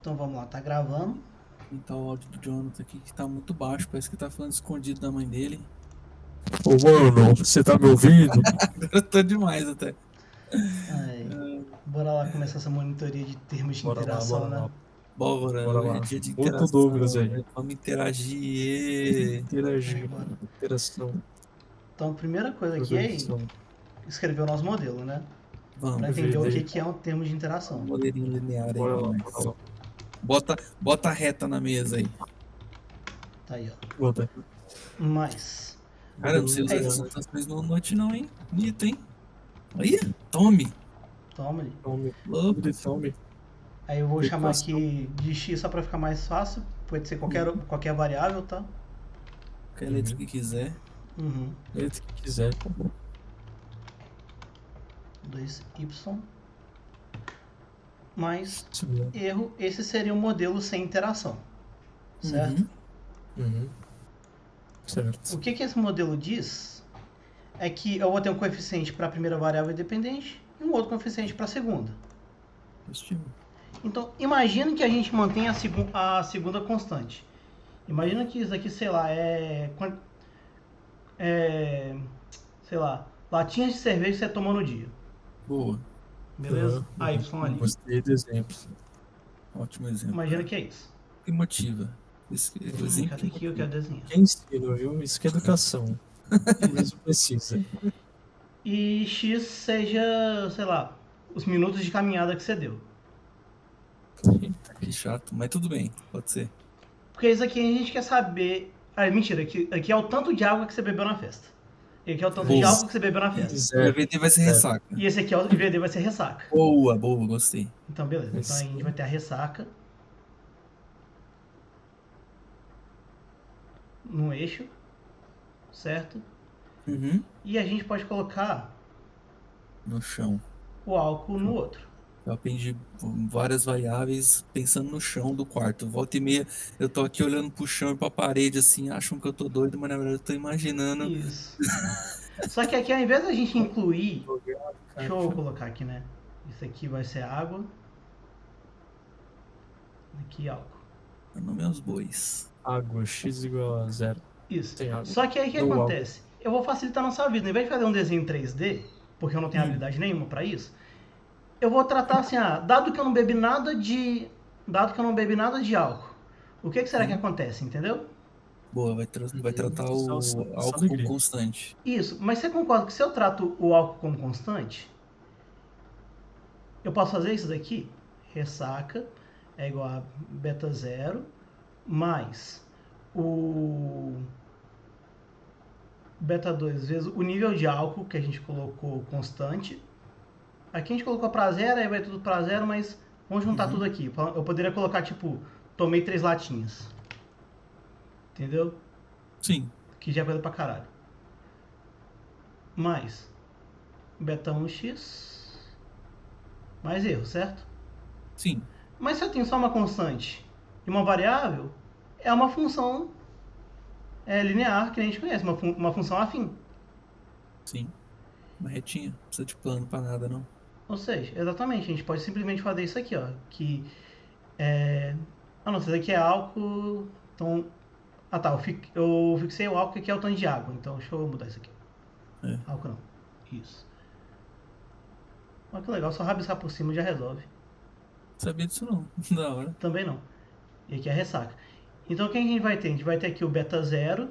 Então vamos lá, tá gravando. Então o áudio do Jonathan aqui que tá muito baixo, parece que tá falando escondido da mãe dele. Ô, mano, você tá me ouvindo? Agora tá demais até. Aí, bora lá começar essa monitoria de termos de Bora lá, interação, bora né? lá, Bora, bora hoje é lá. dia de Outro Douglas interação, aí. né? Vamos interagir. Interagir, Bora. interação, Então, a primeira coisa aqui é introversão. escrever o nosso modelo, né? Pra Vamos, entender o DVD. que é um termo de um interação. modelinho linear aí Bora pra lá, nós. bora lá. Bota a reta na mesa aí. Tá aí, ó. Bota. Mas, Cara, eu não Modelo sei usar aí, essas linear. notações no Note não, hein? Bonito, hein? Aí, tome. toma ali. Tome. Louco. Tome. Aí eu vou chamar Equação. aqui de x só pra ficar mais fácil. Pode ser qualquer variável, tá? Qualquer letra que quiser. Uhum. Letra que quiser. 2y. Mas, Sim. erro, esse seria um modelo sem interação. Certo? Uhum. Certo. O que esse modelo diz é que eu vou ter um coeficiente para a primeira variável independente e um outro coeficiente para a segunda. Positivo. Então, imagina que a gente mantém a segunda constante. Imagina que isso aqui, sei lá, sei lá, latinhas de cerveja que você tomou no dia. Boa. Beleza? A y ali. Gostei do exemplo. Ótimo exemplo, Imagina cara. que é isso. Que motiva. Esse exemplo Cadê que aqui? Eu quero motiva. desenhar. Quem ensina, viu? Isso que é educação. Mesmo precisa. E x seja, sei lá, os minutos de caminhada que você deu. Que chato, mas tudo bem, pode ser. Porque isso aqui a gente quer saber. Ah, mentira, aqui é o tanto de água que você bebeu na festa. E aqui é o tanto de Boa. álcool que você bebeu na festa. O EVD vai ser ressaca. E esse aqui é o IVD vai ser ressaca. Boa, boa, gostei. Então, beleza. Então a gente vai ter a ressaca no eixo, certo? Uhum. E a gente pode colocar No chão. o álcool no outro. Eu aprendi várias variáveis pensando no chão do quarto. Volta e meia, eu tô aqui olhando pro chão e pra parede, assim, acham que eu tô doido, mas na verdade eu tô imaginando. Isso. Só que aqui, ao invés da gente incluir. Deixa eu Caixa. colocar aqui, né? Isso aqui vai ser água. Aqui, álcool. Meu nome é os bois. Água, x igual a 0. Isso. Tem água. Só que aí o que No álcool. acontece? Eu vou facilitar a nossa vida. Em vez de fazer um desenho 3D, porque eu não tenho habilidade nenhuma para isso, eu vou tratar assim, dado que eu não bebi nada de. Dado que eu não bebi nada de álcool, o que será que acontece, entendeu? Boa, vai tratar o Só álcool como alegria. constante. Isso, mas você concorda que se eu trato o álcool como constante, eu posso fazer isso daqui? Ressaca é igual a beta zero mais o beta 2 vezes o nível de álcool que a gente colocou constante. Aqui a gente colocou para zero, aí vai tudo para zero, mas vamos juntar tudo aqui. Eu poderia colocar tipo, tomei 3 latinhas. Entendeu? Sim. Que já é coisa pra caralho. Mais beta 1x mais erro, certo? Sim. Mas se eu tenho só uma constante e uma variável, é uma função linear que a gente conhece, uma função afim. Sim. Uma retinha. Não precisa de plano pra nada, não. Ou seja, exatamente, a gente pode simplesmente fazer isso aqui, ó. Que não, isso daqui é álcool. Então. Ah tá, eu fixei o álcool que aqui é o tanto de água. Então deixa eu mudar isso aqui. É. Álcool não. Isso. Olha que legal, só rabiscar por cima já resolve. Sabia disso não. Da hora. Também não. E aqui é a ressaca. Então o que a gente vai ter? A gente vai ter aqui o beta zero,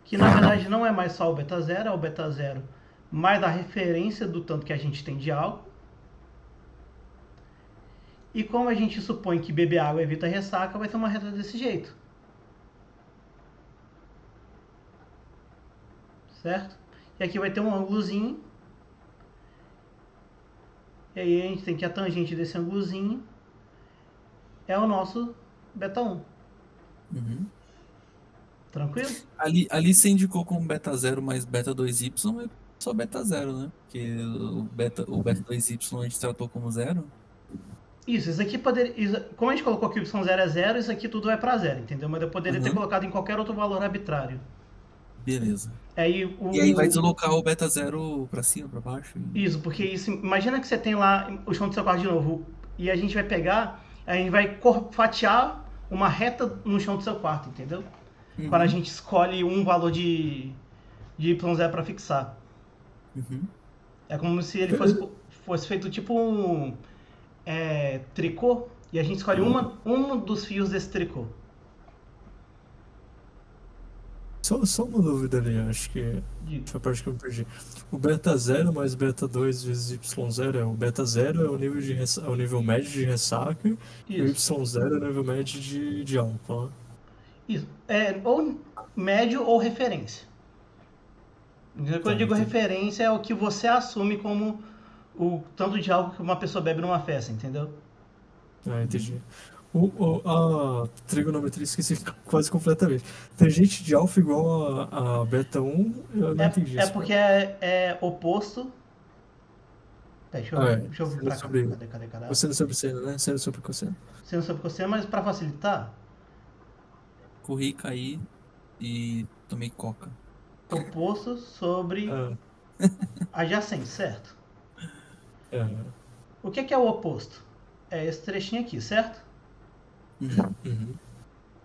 que na verdade não é mais só o beta zero, é o beta zero mais a referência do tanto que a gente tem de álcool. E como a gente supõe que beber água evita ressaca, vai ser uma reta desse jeito. Certo? E aqui vai ter um ângulozinho. E aí a gente tem que a tangente desse ângulozinho é o nosso beta 1. Uhum. Tranquilo? Ali você indicou como beta 0 mais beta 2y, é só beta 0, né? Porque o beta 2y a gente tratou como 0. Isso aqui poderia. Como a gente colocou que o y0 é 0, isso aqui tudo vai para 0, entendeu? Mas eu poderia ter colocado em qualquer outro valor arbitrário. Beleza. Aí E aí vai deslocar o beta 0 pra cima, pra baixo? Isso, porque isso. Imagina que você tem lá o chão do seu quarto de novo. E a gente vai pegar A gente vai fatiar uma reta no chão do seu quarto, entendeu? Quando a gente escolhe um valor de Y0 para fixar. É como se ele fosse feito tipo um tricô, e a gente escolhe um dos fios desse tricô. Só uma dúvida ali, acho que foi a parte que eu me perdi. O beta 0 mais beta 2 vezes Y0 o beta 0 é o nível, é o nível médio de ressaca e o Y0 é o nível médio de álcool. Né? Isso. Ou médio ou referência. Quando eu digo referência é o que você assume como o tanto de álcool que uma pessoa bebe numa festa, entendeu? Ah, entendi. A trigonometria esqueci quase completamente. Tangente de alfa igual a beta 1, eu não entendi isso. É porque é oposto. Deixa eu vir pra cá. Cadê? Cosseno sobre seno, né? Seno sobre cosseno. Seno sobre cosseno, mas pra facilitar. Corri, caí e tomei coca. Oposto sobre adjacente, certo? O que é o oposto? É esse trechinho aqui, certo?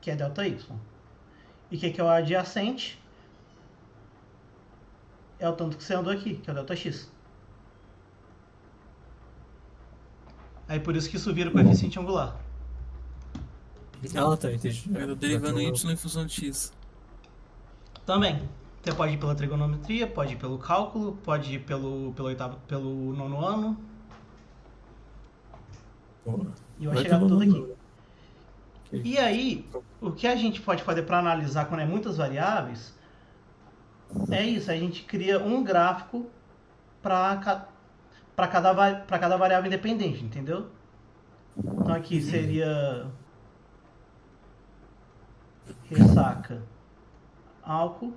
Que é ΔY. E o que é o adjacente? É o tanto que você andou aqui, que é o ΔX. Aí por isso que isso vira o coeficiente angular. Ah, tá, entendi. Eu derivando Y em função de X. Também. Você pode ir pela trigonometria, pode ir pelo cálculo, pode ir pelo nono ano. E vai chegar tudo aqui. E aí, o que a gente pode fazer para analisar quando é muitas variáveis é isso, a gente cria um gráfico para cada variável independente, entendeu? Então aqui seria ressaca, álcool,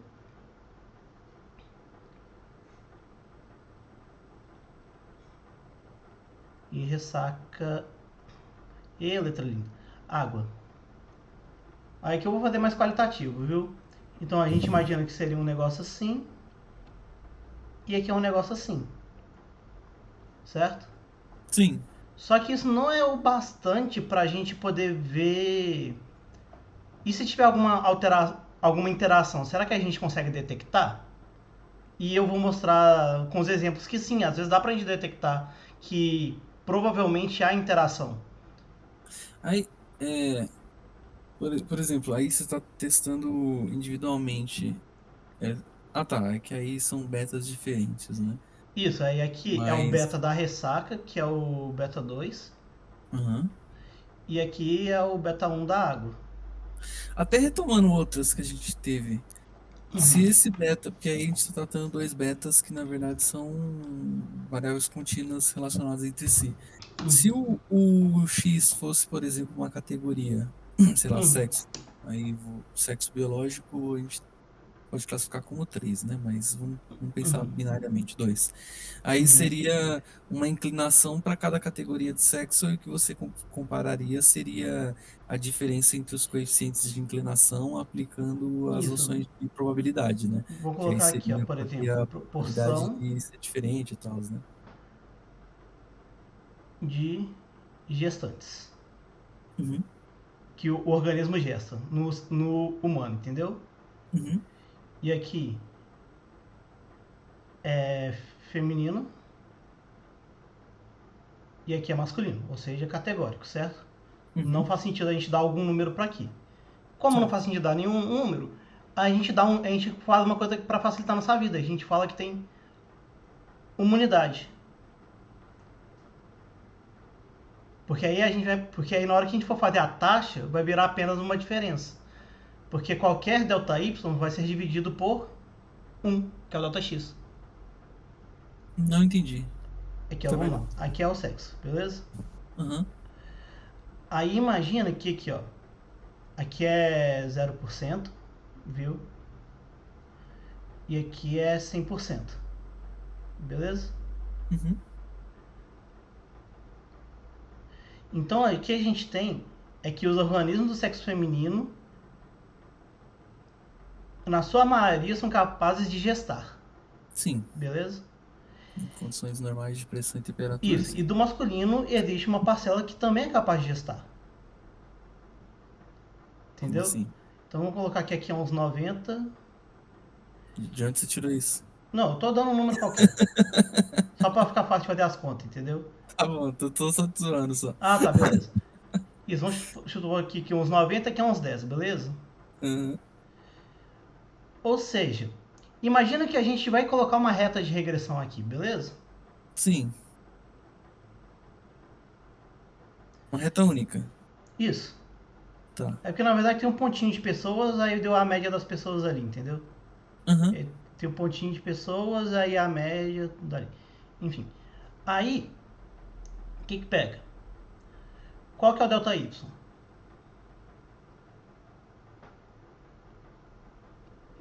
e ressaca e letra linda, água. Aí que eu vou fazer mais qualitativo, viu? Então a gente imagina que seria um negócio assim. E aqui é um negócio assim. Certo? Sim. Só que isso não é o bastante pra gente poder ver. E se tiver alguma interação, será que a gente consegue detectar? E eu vou mostrar com os exemplos que sim, às vezes dá pra gente detectar que provavelmente há interação. Aí, por exemplo, aí você está testando individualmente. É que aí são betas diferentes, né? Isso, aí aqui é o beta da ressaca, que é o beta 2. E aqui é o beta 1 da água. Até retomando outras que a gente teve. Se esse beta, porque aí a gente está tratando dois betas que na verdade são variáveis contínuas relacionadas entre si. Se o X fosse, por exemplo, uma categoria, sei lá, sexo, aí o sexo biológico a gente pode classificar como 3, né? Mas vamos pensar binariamente, 2. Aí seria uma inclinação para cada categoria de sexo e o que você compararia seria a diferença entre os coeficientes de inclinação aplicando as noções de probabilidade, né? Vou colocar aqui, ó, por exemplo, a proporção probabilidade de ser diferente e tal, né? De gestantes. Que o organismo gesta no humano, entendeu? E aqui é feminino e aqui é masculino, ou seja, categórico, certo? Não faz sentido a gente dar algum número para aqui. Como não faz sentido dar nenhum número, a gente fala uma coisa para facilitar a nossa vida. A gente fala que tem uma unidade. Porque aí na hora que a gente for fazer a taxa, vai virar apenas uma diferença. Porque qualquer ΔY vai ser dividido por 1, que é o ΔX. Não entendi. Aqui é o sexo, beleza? Aí imagina que aqui, ó. Aqui é 0%, viu? E aqui é 100%. Beleza? Então, o que a gente tem é que os organismos do sexo feminino, na sua maioria, são capazes de gestar. Sim. Beleza? Em condições normais de pressão e temperatura. Isso. E do masculino existe uma parcela que também é capaz de gestar. Como Entendeu? assim? Então vamos colocar que aqui é uns 90. De onde você tirou isso? Não, eu tô dando um número qualquer. Só pra ficar fácil de fazer as contas, entendeu? Tá bom, tô só te zoando só. Ah, tá, beleza. Isso, vamos chutar aqui que uns 90 aqui é uns 10, beleza? Aham. Ou seja, imagina que a gente vai colocar uma reta de regressão aqui, beleza? Sim, uma reta única. Isso. Tá. É porque na verdade tem um pontinho de pessoas, aí deu a média das pessoas ali, entendeu? Aham. Tem um pontinho de pessoas, aí a média dali. Enfim. Aí, o que pega? Qual que é o delta Y?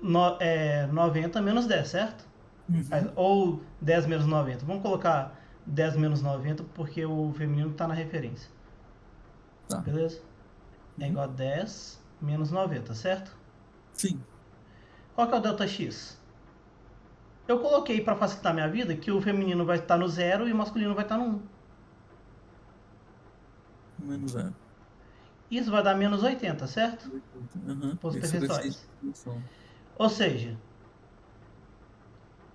90 menos 10, certo? Uhum. Ou 10 menos 90. Vamos colocar 10 menos 90 porque o feminino está na referência. Tá. Beleza? É Uhum. igual a 10 menos 90, certo? Sim. Qual que é o delta X? Eu coloquei para facilitar minha vida que o feminino vai estar no 0 e o masculino vai estar no 1. Menos 0. Isso vai dar menos 80, certo? Aham. Pontos Esse vai ser a percentuais. distribuição. Ou seja,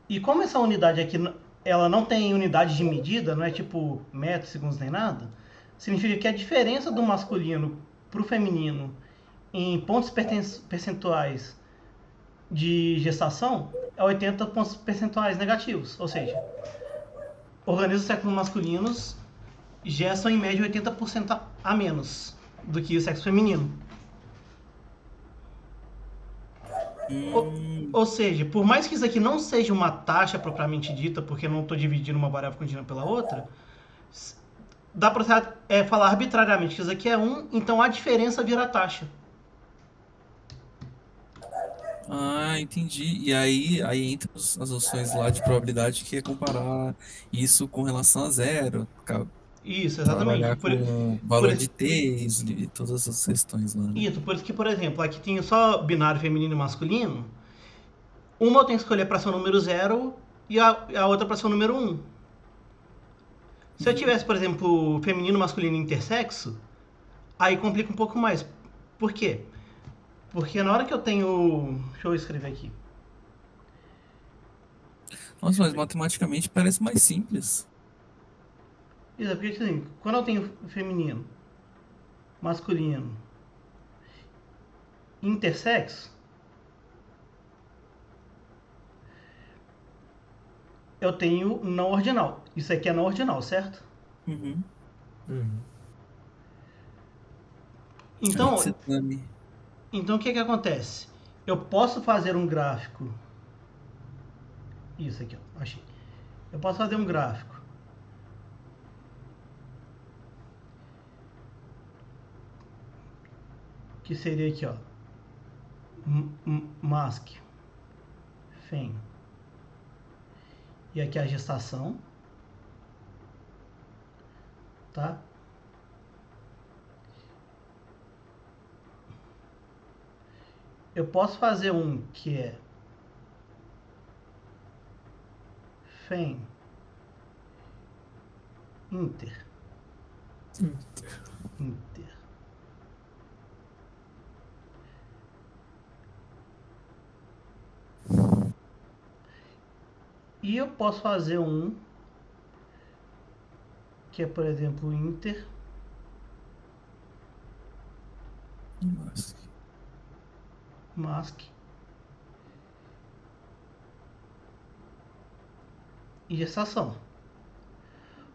e como essa unidade aqui ela não tem unidade de medida, não é tipo metros, segundos nem nada, significa que a diferença do masculino para o feminino em pontos percentuais de gestação é 80 pontos percentuais negativos. Ou seja, organismos sexos masculinos gestam em média 80% a menos do que o sexo feminino. Ou seja, por mais que isso aqui não seja uma taxa propriamente dita, porque eu não estou dividindo uma variável contínua pela outra, dá para falar arbitrariamente que isso aqui é 1, então a diferença vira taxa. Ah, entendi. E aí entra as noções lá de probabilidade, que é comparar isso com relação a zero, Isso, exatamente. trabalhar com Por, valor de t e todas essas questões lá, né? isso, por isso que, por exemplo, aqui tem só binário feminino e masculino. Uma eu tenho que escolher para ser o número 0 e a outra para ser o número 1. Se eu tivesse, por exemplo, feminino, masculino e intersexo, aí complica um pouco mais. Por quê? Porque na hora que eu tenho... Deixa eu escrever aqui. Nossa, mas matematicamente parece mais simples. Isso, porque assim, quando eu tenho feminino, masculino, intersexo, eu tenho não ordinal. Isso aqui é não ordinal, certo? Uhum. Uhum. Aí que Então, você dane. então o que que acontece? Eu posso fazer um gráfico. Isso aqui, ó, achei. Eu posso fazer um gráfico que seria aqui, ó. Mask, Fem. E aqui a gestação, tá? Eu posso fazer um que é Fem, Inter, Inter. E eu posso fazer um que é, por exemplo, Inter, Nossa. Mask e gestação.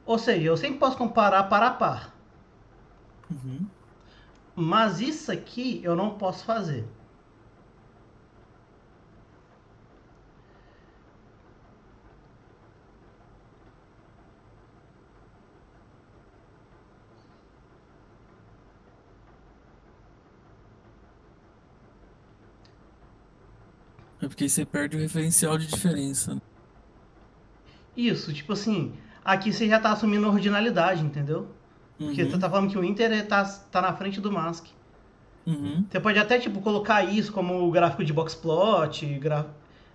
Ou seja, eu sempre posso comparar par a par. Uhum. Mas isso aqui eu não posso fazer. É porque aí você perde o referencial de diferença, né? Isso, tipo assim, aqui você já tá assumindo ordinalidade, entendeu? Porque você Uhum. tá falando que o Inter tá na frente do Mask. Uhum. Você pode até, tipo, colocar isso como gráfico de boxplot,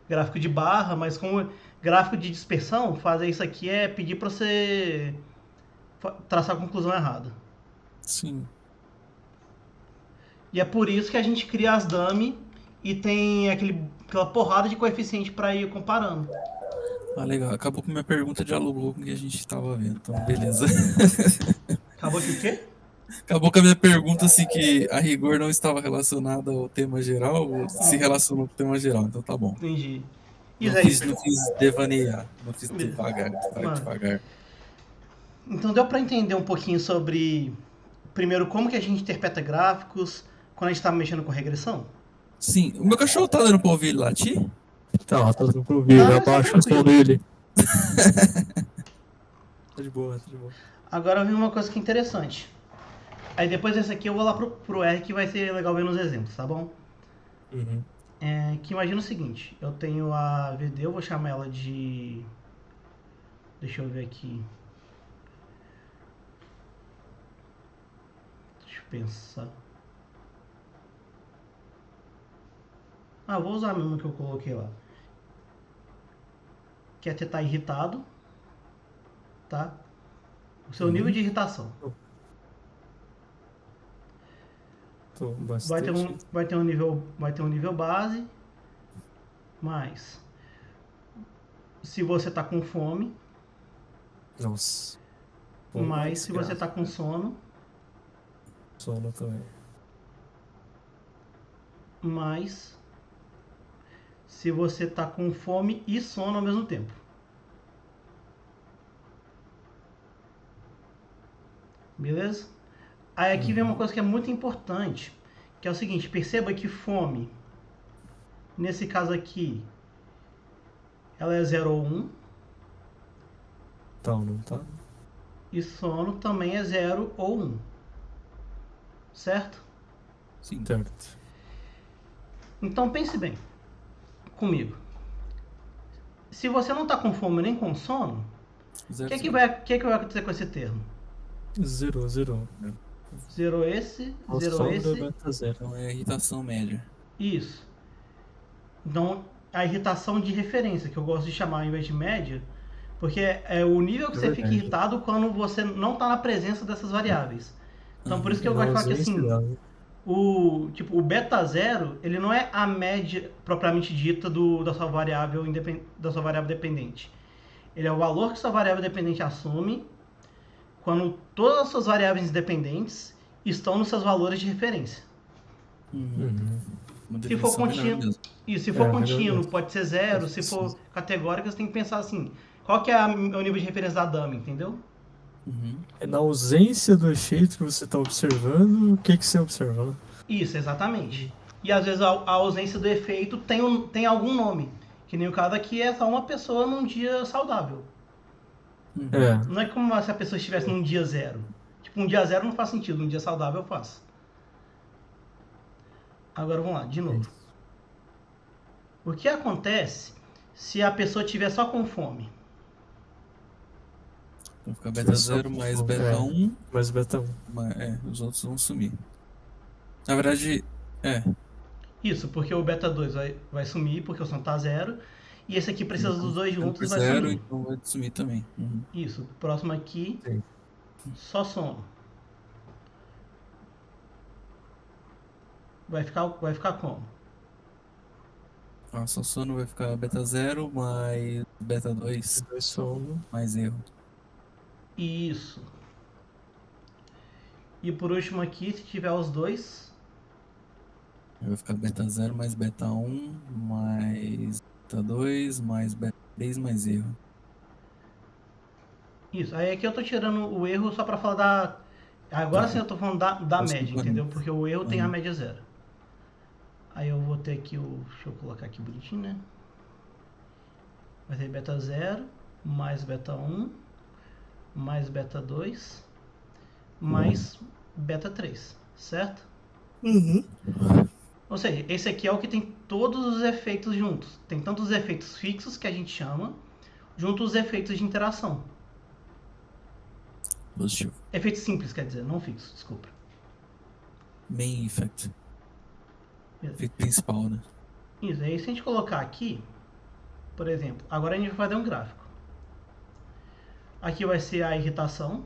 gráfico de barra, mas como gráfico de dispersão, fazer isso aqui é pedir pra você traçar a conclusão errada. Sim. E é por isso que a gente cria as dummy e tem aquela porrada de coeficiente para ir comparando. Ah, legal. Acabou com minha pergunta, dialogou com o que a gente tava vendo. Então, beleza. Acabou que o quê? Acabou com a minha pergunta, assim, que a rigor não estava relacionada ao tema geral, ou se relacionou com o tema geral. Então tá bom. Entendi. Não Isso aí, fiz, pessoal. não fiz devanear. Não fiz Beleza. devagar, Mano, devagar. então deu para entender um pouquinho sobre, primeiro, como que a gente interpreta gráficos quando a gente está mexendo com regressão? Sim, o meu cachorro tá dando pra ouvir ele latir? Tá dando pra ouvir, Tá, mas tá abaixa o som tranquilo. dele. Tá de boa, tá de boa. Agora vem uma coisa que é interessante. Aí depois desse aqui eu vou lá pro R, que vai ser legal ver nos exemplos, tá bom? Uhum. Que imagina o seguinte, eu tenho a VD, eu vou chamar ela de... Deixa eu ver aqui. Deixa eu pensar. Ah, vou usar mesmo que eu coloquei lá. Que é estar irritado, tá? O seu nível de irritação. Tô Vai ter bastante. um nível base, mas se você tá com fome, Nossa. mas se você tá com sono, Sono também. mas se você tá com fome e sono ao mesmo tempo. Beleza? Aí aqui vem uma coisa que é muito importante, que é o seguinte, perceba que fome, nesse caso aqui, ela é 0 ou 1, Então, não tá? e sono também é 0 ou 1. Certo? Sim. Certo. Então pense bem comigo. Se você não tá com fome nem com sono, o que vai acontecer com esse termo? Zerou. Zerou esse, O zerou sono esse, beta zero. Então é irritação média. isso. Então, a irritação de referência, que eu gosto de chamar ao invés de média, porque é o nível que É você fica verdade. irritado quando você não está na presença dessas variáveis. Então, por isso que eu Na gosto de falar que ausência assim, dela. o beta zero, ele não é a média propriamente dita da sua variável dependente. Ele é o valor que sua variável dependente assume quando todas as suas variáveis independentes estão nos seus valores de referência. Uma Se for definição melhor contínuo, mesmo. isso, se for Melhor contínuo, mesmo. pode ser 0. Se for categórico, você tem que pensar assim, qual que é o nível de referência da dummy, entendeu? É na ausência do efeito que você está observando, o que você observa, né? Isso, exatamente. E às vezes a ausência do efeito tem algum nome. Que nem o caso aqui é só uma pessoa num dia saudável. É. Não é como se a pessoa estivesse num dia 0. Tipo, um dia 0 não faz sentido, um dia saudável faz. Agora vamos lá, de novo. O que acontece se a pessoa estiver só com fome? Então fica beta 0 mais beta 1. Mais beta 1. Os outros vão sumir. Na verdade, Isso, porque o beta 2 vai sumir, porque o som tá 0. E esse aqui precisa dos dois juntos, vai zero, sumir. então vai sumir também. Isso, próximo aqui, Sim. só sono. Vai ficar como? Só sono vai ficar beta 0 mais beta 2 sono. mais erro. Isso. E por último aqui, se tiver os dois, Vai ficar beta 0 mais beta 1 mais beta 2 mais beta 3 mais erro. isso. Aí aqui eu tô tirando o erro só pra falar da... Agora sim eu tô falando da média, entendeu? Porque o erro tem a média 0. Aí eu vou ter aqui o... Deixa eu colocar aqui bonitinho, né? Vai ter beta 0 mais beta 1 mais beta 2 mais beta 3, certo? Ou seja, esse aqui é o que tem todos os efeitos juntos. Tem tanto os efeitos fixos, que a gente chama, junto os efeitos de interação. Positivo. Efeitos simples, quer dizer, não fixos, desculpa. Main effect. Efeito principal, né? Isso, aí se a gente colocar aqui, por exemplo, agora a gente vai fazer um gráfico. Aqui vai ser a irritação.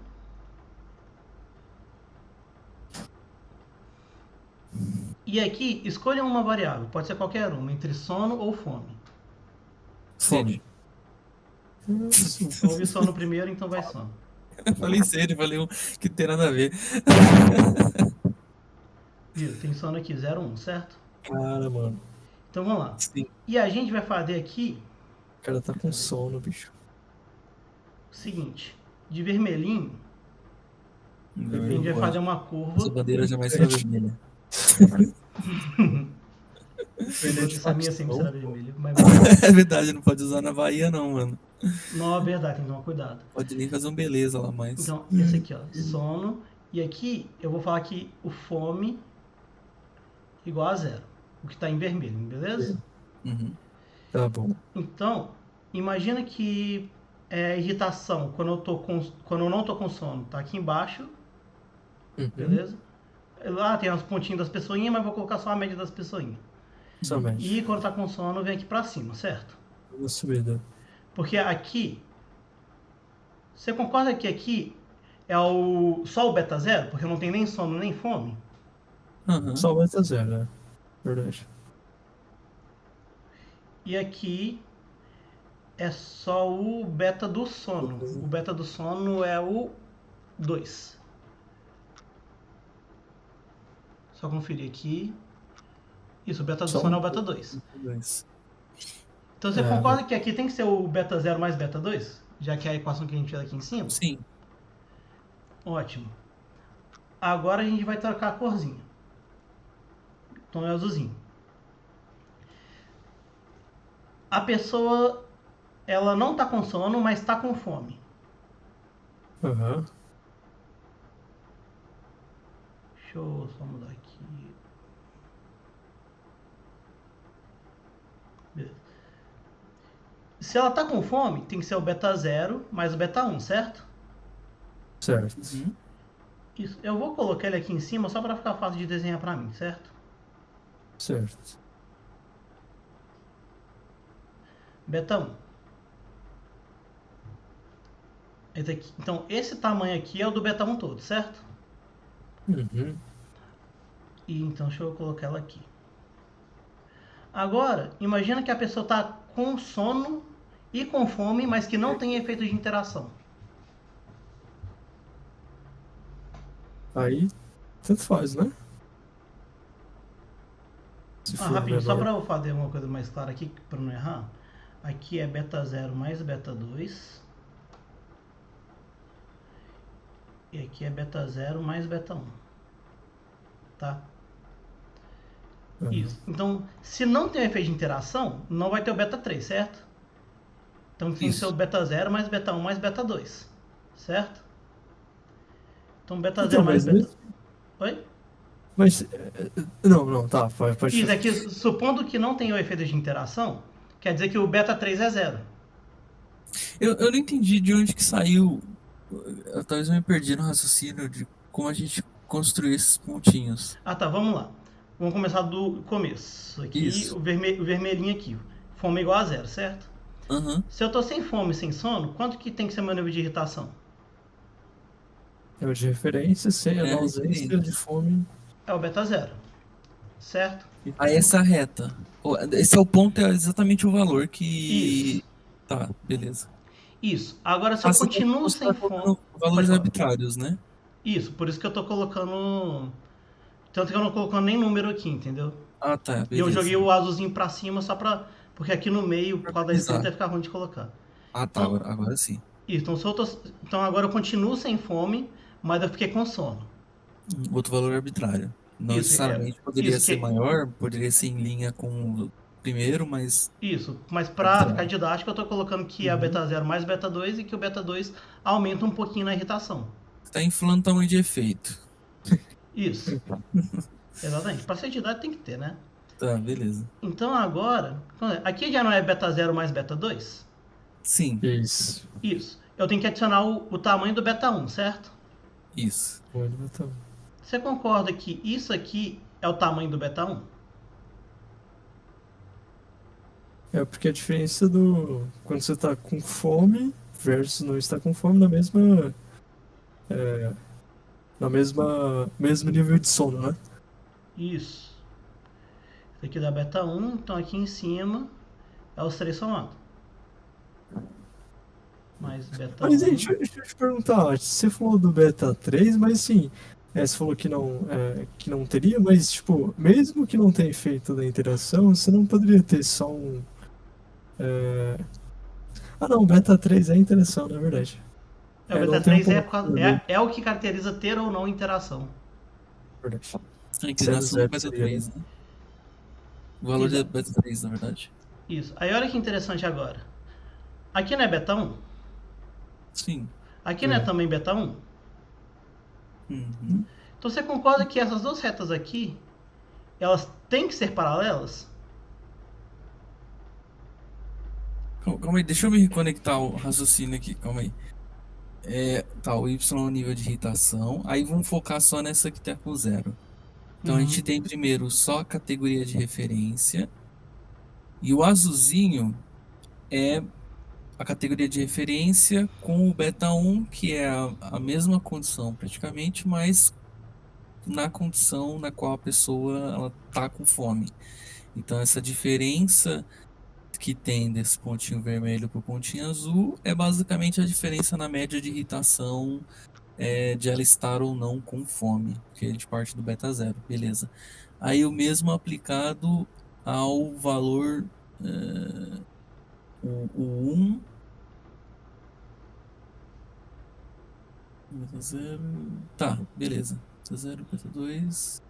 E aqui, escolha uma variável. Pode ser qualquer uma, entre sono ou fome. Fome. Houve sono primeiro, então vai sono. Eu falei sério, falei um que não tem nada a ver. Viu? Tem sono aqui, 0, 1, certo? Cara, mano. Então vamos lá. Sim. E a gente vai fazer aqui O cara tá com sono, bicho. o seguinte. De vermelhinho, a gente vai Pode. fazer uma Essa curva. bandeira jamais será vermelha. Essa minha sempre será vermelha. Mas... É verdade, não pode usar na Bahia não, mano. não, é verdade, tem que tomar cuidado. Pode nem fazer um beleza lá mais. Então, esse aqui, ó, sono. E aqui eu vou falar que o fome igual a 0. O que tá em vermelho, beleza? Uhum. Tá bom. Então, imagina que a irritação, quando eu não tô com sono, tá aqui embaixo, beleza? Lá tem os pontinhos das pessoinhas, mas vou colocar só a média das pessoinhas. Somente. E quando tá com sono, vem aqui pra cima, certo? Uma subida. Porque aqui, você concorda que aqui é só o beta 0? Porque não tem nem sono nem fome? Uhum. Só vai estar 0, né? Verdade. E aqui é só o beta do sono. O beta do sono é o 2. Só conferir aqui. Isso, o beta do Só sono é um o beta 2. Dois. Então você concorda que aqui tem que ser o beta 0 mais beta 2? Já que é a equação que a gente fez aqui em cima? Sim. Ótimo. Agora a gente vai trocar a corzinha. Tom é azulzinho. A pessoa, ela não tá com sono, mas tá com fome. Aham. Deixa eu só mudar aqui. Beleza. Se ela tá com fome, tem que ser o beta 0 mais o beta 1, certo? Certo. Uhum. Isso. Eu vou colocar ele aqui em cima só para ficar fácil de desenhar para mim, certo? Certo. Beta 1. Esse aqui. Então, esse tamanho aqui é o do beta 1 todo, certo? Uhum. E então, deixa eu colocar ela aqui. Agora, imagina que a pessoa está com sono e com fome, mas que não tem efeito de interação. Aí, tanto faz, né? Se for Rapidinho, só menor. para eu fazer uma coisa mais clara aqui, para não errar. Aqui é beta 0 mais beta 2. E aqui é beta 0 mais beta 1. Tá? Isso. Então, se não tem efeito de interação, não vai ter o beta 3, certo? Então tem que ser o beta 0 mais beta 1 mais beta 2. Certo? Então beta 0 mais beta... Oi? Mas, não, tá, pode... Isso, é que supondo que não tem o efeito de interação, quer dizer que o beta 3 é 0. Eu não entendi de onde que saiu. Talvez eu me perdi no raciocínio de como a gente construiu esses pontinhos. Ah tá, vamos lá. Vamos começar do começo. Aqui, Isso. o vermelhinho aqui. Fome igual a 0, certo? Uhum. Se eu tô sem fome e sem sono, quanto que tem que ser meu nível de irritação? É o de referência, sem a ausência de fome. É o beta 0. Certo? Aí essa reta. Esse é o ponto, é exatamente o valor que. Isso. Tá, beleza. Isso. Agora, se eu continuo sem fome... Valores arbitrários, né? Isso, por isso que eu tô colocando... Tanto que eu não colocando nem número aqui, entendeu? Ah, tá, beleza. E eu joguei o azulzinho pra cima só pra... Porque aqui no meio, por causa da escrita, ia ficar ruim de colocar. Ah, tá, Então, agora sim. Isso, então, então agora eu continuo sem fome, mas eu fiquei com sono. Outro valor arbitrário. Não Isso, necessariamente poderia isso ser que- maior, poderia ser em linha com o primeiro, mas Isso, mas pra ficar didático eu tô colocando que é a beta 0 mais beta 2 e que o beta 2 aumenta um pouquinho na irritação. tá inflando o tamanho de efeito. Isso. Exatamente. Pra ser didático tem que ter, né? Tá, beleza. Então agora, aqui já não é beta 0 mais beta 2? Sim, Isso. Isso. Eu tenho que adicionar o tamanho do beta 1, certo? isso. Pode botar. Você concorda que isso aqui é o tamanho do beta 1? É porque a diferença do... Quando você tá com fome versus não estar com fome na mesma... mesmo nível de sono, né? Isso. Isso aqui dá beta 1, então aqui em cima é os 3 somando. Mais beta Mas 1. aí, deixa eu te perguntar, você falou do beta 3, mas assim, você falou que não teria, mas tipo, mesmo que não tenha efeito da interação, você não poderia ter só um. Ah não, beta 3 é interação, na verdade. O beta não tem 3 ponto, é o que caracteriza ter ou não interação. verdade. A inclinação do 0,0 beta seria, 3, né? O valor Exato. do beta 3, na verdade. Isso. Aí olha que interessante agora. Aqui não é beta 1? Sim. Aqui não é também beta 1? Uhum. Então você concorda que essas duas retas aqui, elas têm que ser paralelas? Calma aí, deixa eu me reconectar o raciocínio aqui, calma aí. Tá, o Y é o nível de irritação. Aí vamos focar só nessa que tá com 0. Então a gente tem primeiro só a categoria de referência. E o azulzinho é a categoria de referência com o beta 1, que é a mesma condição praticamente, mas na condição na qual a pessoa ela tá com fome. Então essa diferença que tem desse pontinho vermelho para o pontinho azul é basicamente a diferença na média de irritação de ela estar ou não com fome, que a gente parte do beta 0, beleza. Aí o mesmo aplicado ao valor o 1, beta 0, tá, beleza. Beta 0, beta 2,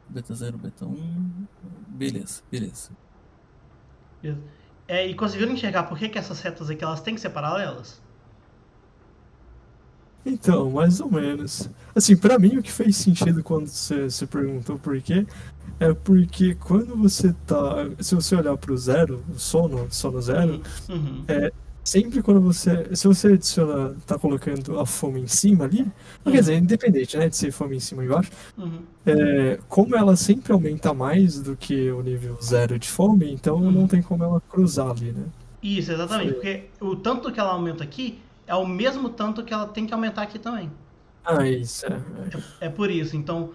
beta 0, beta 1, beleza. E conseguiram enxergar por que essas retas aqui elas têm que ser paralelas? Então, mais ou menos. Assim, pra mim o que fez sentido quando você perguntou por quê, é porque quando você tá. Se você olhar pro zero, o sono zero, sempre quando você. Se você adiciona, tá colocando a fome em cima ali, quer dizer, independente, né, de ser fome em cima ou embaixo, como ela sempre aumenta mais do que o nível zero de fome, então não tem como ela cruzar ali, né? Isso, exatamente. Porque o tanto que ela aumenta aqui é o mesmo tanto que ela tem que aumentar aqui também. Ah, isso. É por isso. Então,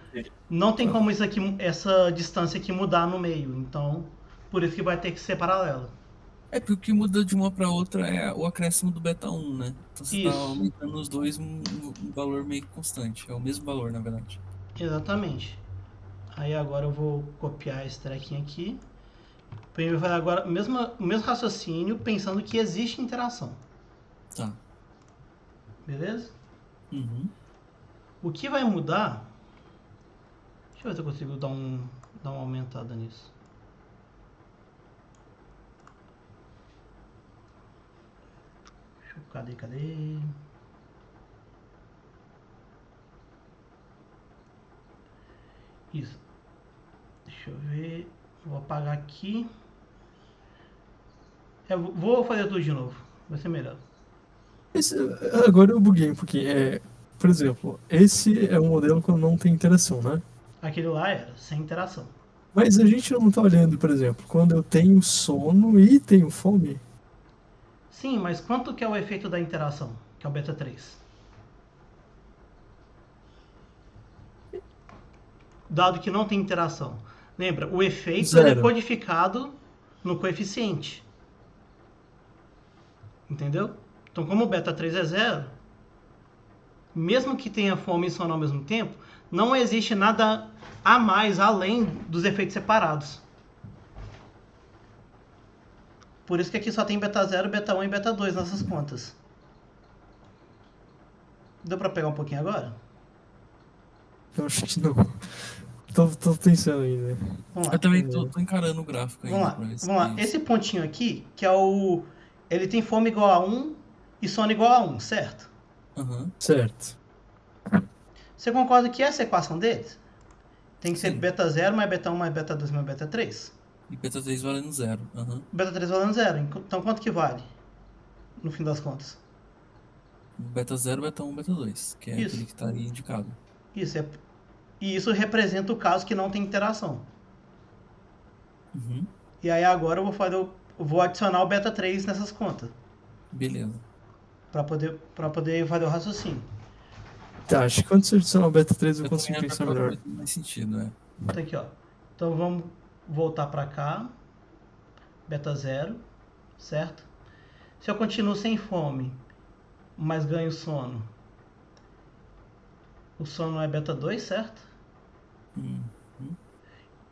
não tem como isso aqui, essa distância aqui mudar no meio. Então, por isso que vai ter que ser paralela. Porque o que muda de uma para outra é o acréscimo do beta 1, né? Então você está Isso. aumentando os dois um valor meio que constante. É o mesmo valor, na verdade. Exatamente. Aí agora eu vou copiar esse trequinho aqui. Primeiro vai agora o mesmo raciocínio, pensando que existe interação. Tá. Beleza? Uhum. O que vai mudar... Deixa eu ver se eu consigo dar uma aumentada nisso. Cadê? Isso. Deixa eu ver. Vou apagar aqui. Vou fazer tudo de novo. Vai ser melhor. Agora eu buguei um pouquinho. Por exemplo, esse é um modelo quando não tem interação, né? Aquele lá era sem interação. Mas a gente não tá olhando, por exemplo, quando eu tenho sono e tenho fome. Sim, mas quanto que é o efeito da interação? Que é o beta 3. Dado que não tem interação. Lembra, o efeito é codificado no coeficiente. Entendeu? Então, como o beta 3 é 0, mesmo que tenha fome e sono ao mesmo tempo, não existe nada a mais além dos efeitos separados. Por isso que aqui só tem beta 0, beta 1 e beta 2 nessas contas. Deu pra pegar um pouquinho agora? Eu acho que não. Tô pensando ainda. Vamos lá. Eu também tô encarando o gráfico ainda. Vamos lá. Esse pontinho aqui, que é o... Ele tem fome igual a 1 e sono igual a 1, certo? Certo. Você concorda que essa é a equação deles? Tem que ser beta 0 mais beta 1 mais beta 2 mais beta 3? E beta 3 valendo 0. Beta 3 valendo 0. Então quanto que vale? No fim das contas. Beta 0, beta 1, beta 2. Que é aquele que tá ali indicado. Isso. E isso representa o caso que não tem interação. E aí agora eu vou adicionar o beta 3 nessas contas. Beleza. Pra poder fazer o raciocínio. Tá, acho que quando você adicionar o beta 3 eu consigo pensar melhor. Mais sentido, Tá aqui, ó. Então voltar para cá, beta 0, certo? Se eu continuo sem fome, mas ganho sono, o sono é beta 2, certo?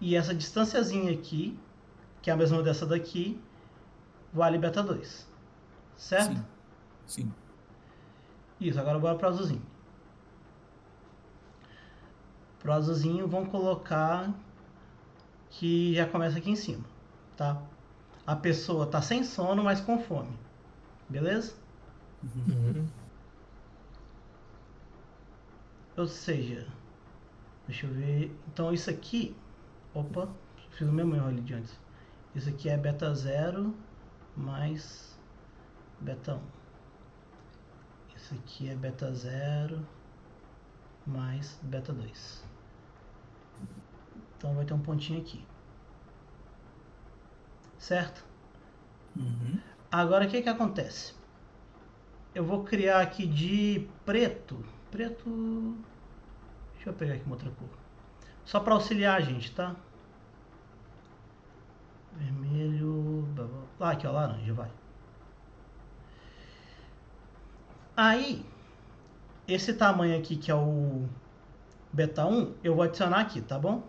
E essa distanciazinha aqui, que é a mesma dessa daqui, vale beta 2, certo? Sim. Isso, agora bora pro azulzinho. Pro azulzinho, vamos colocar que já começa aqui em cima, tá? A pessoa tá sem sono, mas com fome. Beleza? Ou seja, deixa eu ver. Então isso aqui, opa, fiz o mesmo erro ali de antes. Isso aqui é beta 0 mais beta 1. Isso aqui é beta 0 mais beta 2. Então vai ter um pontinho aqui. Certo? Agora o que acontece? Eu vou criar aqui de preto. Deixa eu pegar aqui uma outra cor. Só para auxiliar a gente, tá? Vermelho. Lá, aqui, ó, laranja, vai. Aí, esse tamanho aqui, que é o beta 1, eu vou adicionar aqui, tá bom?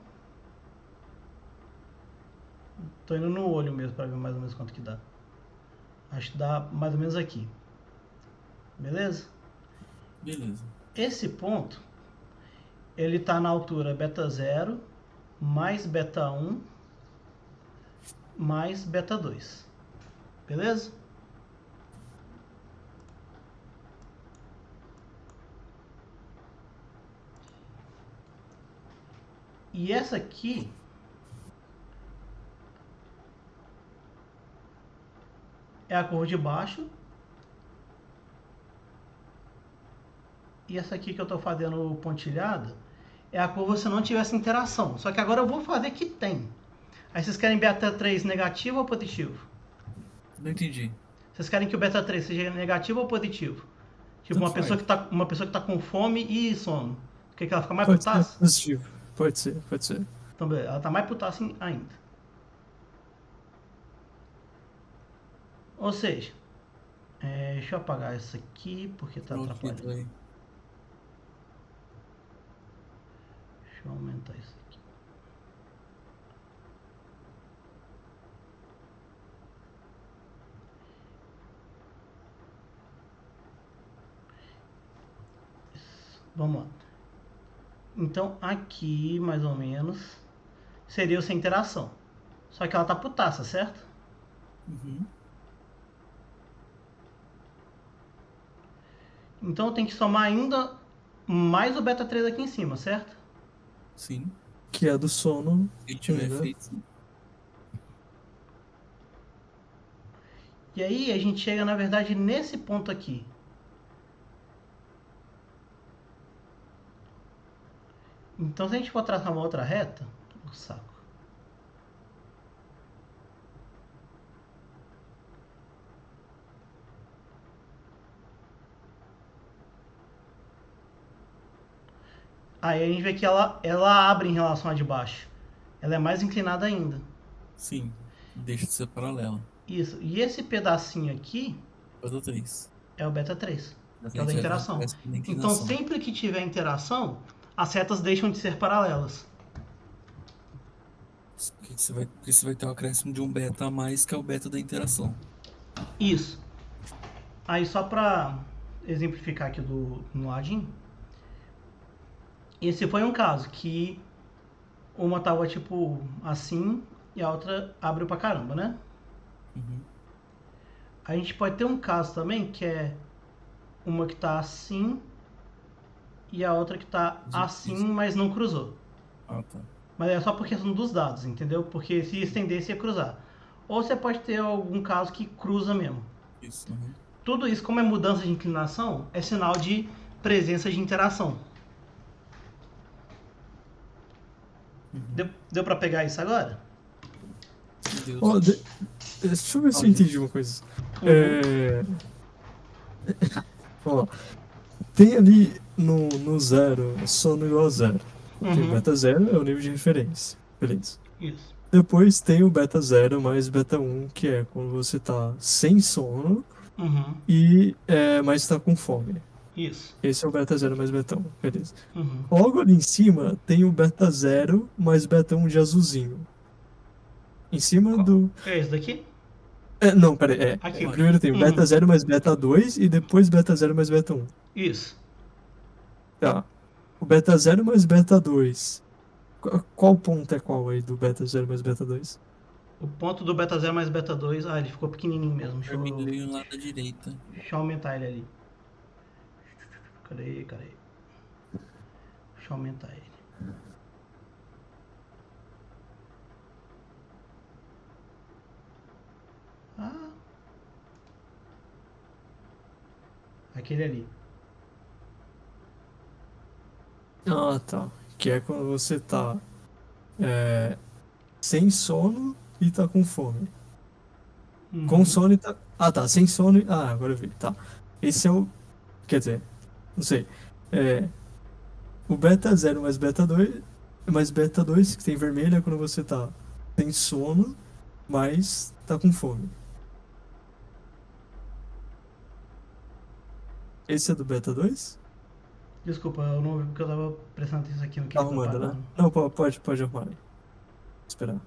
Tô indo no olho mesmo para ver mais ou menos quanto que dá. Acho que dá mais ou menos aqui. Beleza? Beleza. Esse ponto, ele tá na altura beta 0 mais beta 1 mais beta 2. Beleza? E essa aqui é a curva de baixo. E essa aqui que eu estou fazendo pontilhada é a curva se não tivesse interação. Só que agora eu vou fazer que tem. Aí vocês querem beta 3 negativo ou positivo? Não entendi. Vocês querem que o beta 3 seja negativo ou positivo? Tipo, Tanto uma pessoa que tá com fome e sono. Quer que ela fica mais Pode putaça? ser positivo. Pode ser. Então, beleza. Ela tá mais putaça ainda. Ou seja, deixa eu apagar essa aqui porque tá atrapalhando. Aí. Deixa eu aumentar isso aqui. Vamos lá. Então aqui, mais ou menos, seria o sem interação. Só que ela tá putaça, certo? Então eu tenho que somar ainda mais o beta 3 aqui em cima, certo? Sim. Que é do sono. Se tiver feito, sim. E aí a gente chega, na verdade, nesse ponto aqui. Então se a gente for traçar uma outra reta, o saco. Aí a gente vê que ela abre em relação à de baixo. Ela é mais inclinada ainda. Sim. Deixa de ser paralela. Isso. E esse pedacinho aqui Beta 3. é o beta 3. Que é o da interação. Então sempre que tiver interação, as retas deixam de ser paralelas. Porque você vai ter um acréscimo de um beta a mais, que é o beta da interação. Isso. Aí só para exemplificar aqui no ladinho. Esse foi um caso que uma tava tipo assim e a outra abriu pra caramba, né? A gente pode ter um caso também que é uma que tá assim e a outra que tá assim, mas não cruzou. Ah, tá. Mas é só por questão dos dados, entendeu? Porque se estendesse ia cruzar. Ou você pode ter algum caso que cruza mesmo. Isso. Tudo isso, como é mudança de inclinação, é sinal de presença de interação. Deu pra pegar isso agora? Deixa eu ver se eu entendi uma coisa. Ó, tem ali no zero sono igual a zero. Porque beta 0 é o nível de referência. Beleza. Isso. Depois tem o beta 0 mais beta 1, que é quando você tá sem sono Uhum. mas tá com fome. Isso. Esse é o beta 0 mais beta 1, beleza. Uhum. Logo ali em cima tem o beta 0 mais beta 1 de azulzinho. Em cima do. É esse daqui? Não, peraí. Aqui, ó. Primeiro tem o beta Uhum. 0 mais beta 2 e depois beta 0 mais beta 1. Isso. Tá. O beta 0 mais beta 2. Qual ponto é qual aí do beta 0 mais beta 2? O ponto do beta 0 mais beta 2. Ah, ele ficou pequenininho mesmo. Vermelhinho lá da direita. Deixa eu aumentar ele ali. Cadê? Deixa eu aumentar ele. Ah. Aquele ali. Ah, tá. Que é quando você tá sem sono e tá com fome. Com Uhum. sono e tá. Ah, tá. Sem sono e. Ah, agora eu vi. Tá. Esse é o. Quer dizer, não sei. É, o beta 0 mais beta 2. Mais beta 2, que tem vermelho, é quando você tá sem sono, mas tá com fome. Esse é do beta 2? Desculpa, eu não vi porque eu tava prestando atenção aqui no que Tá ele foi arrumando, né? apagando. Não, pode arrumar aí. Esperar.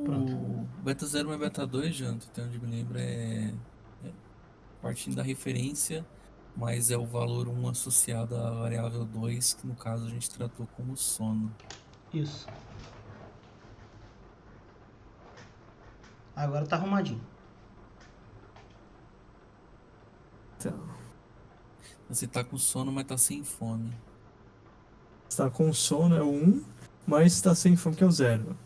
Pronto. O beta 0 mais beta 2, Janto, até onde me lembro, é partindo da referência, mas é o valor 1 associado à variável 2, que no caso a gente tratou como sono. Isso. Agora tá arrumadinho. Tá. Você tá com sono, mas tá sem fome. Você tá com sono, é o 1, mas tá sem fome, que é o 0.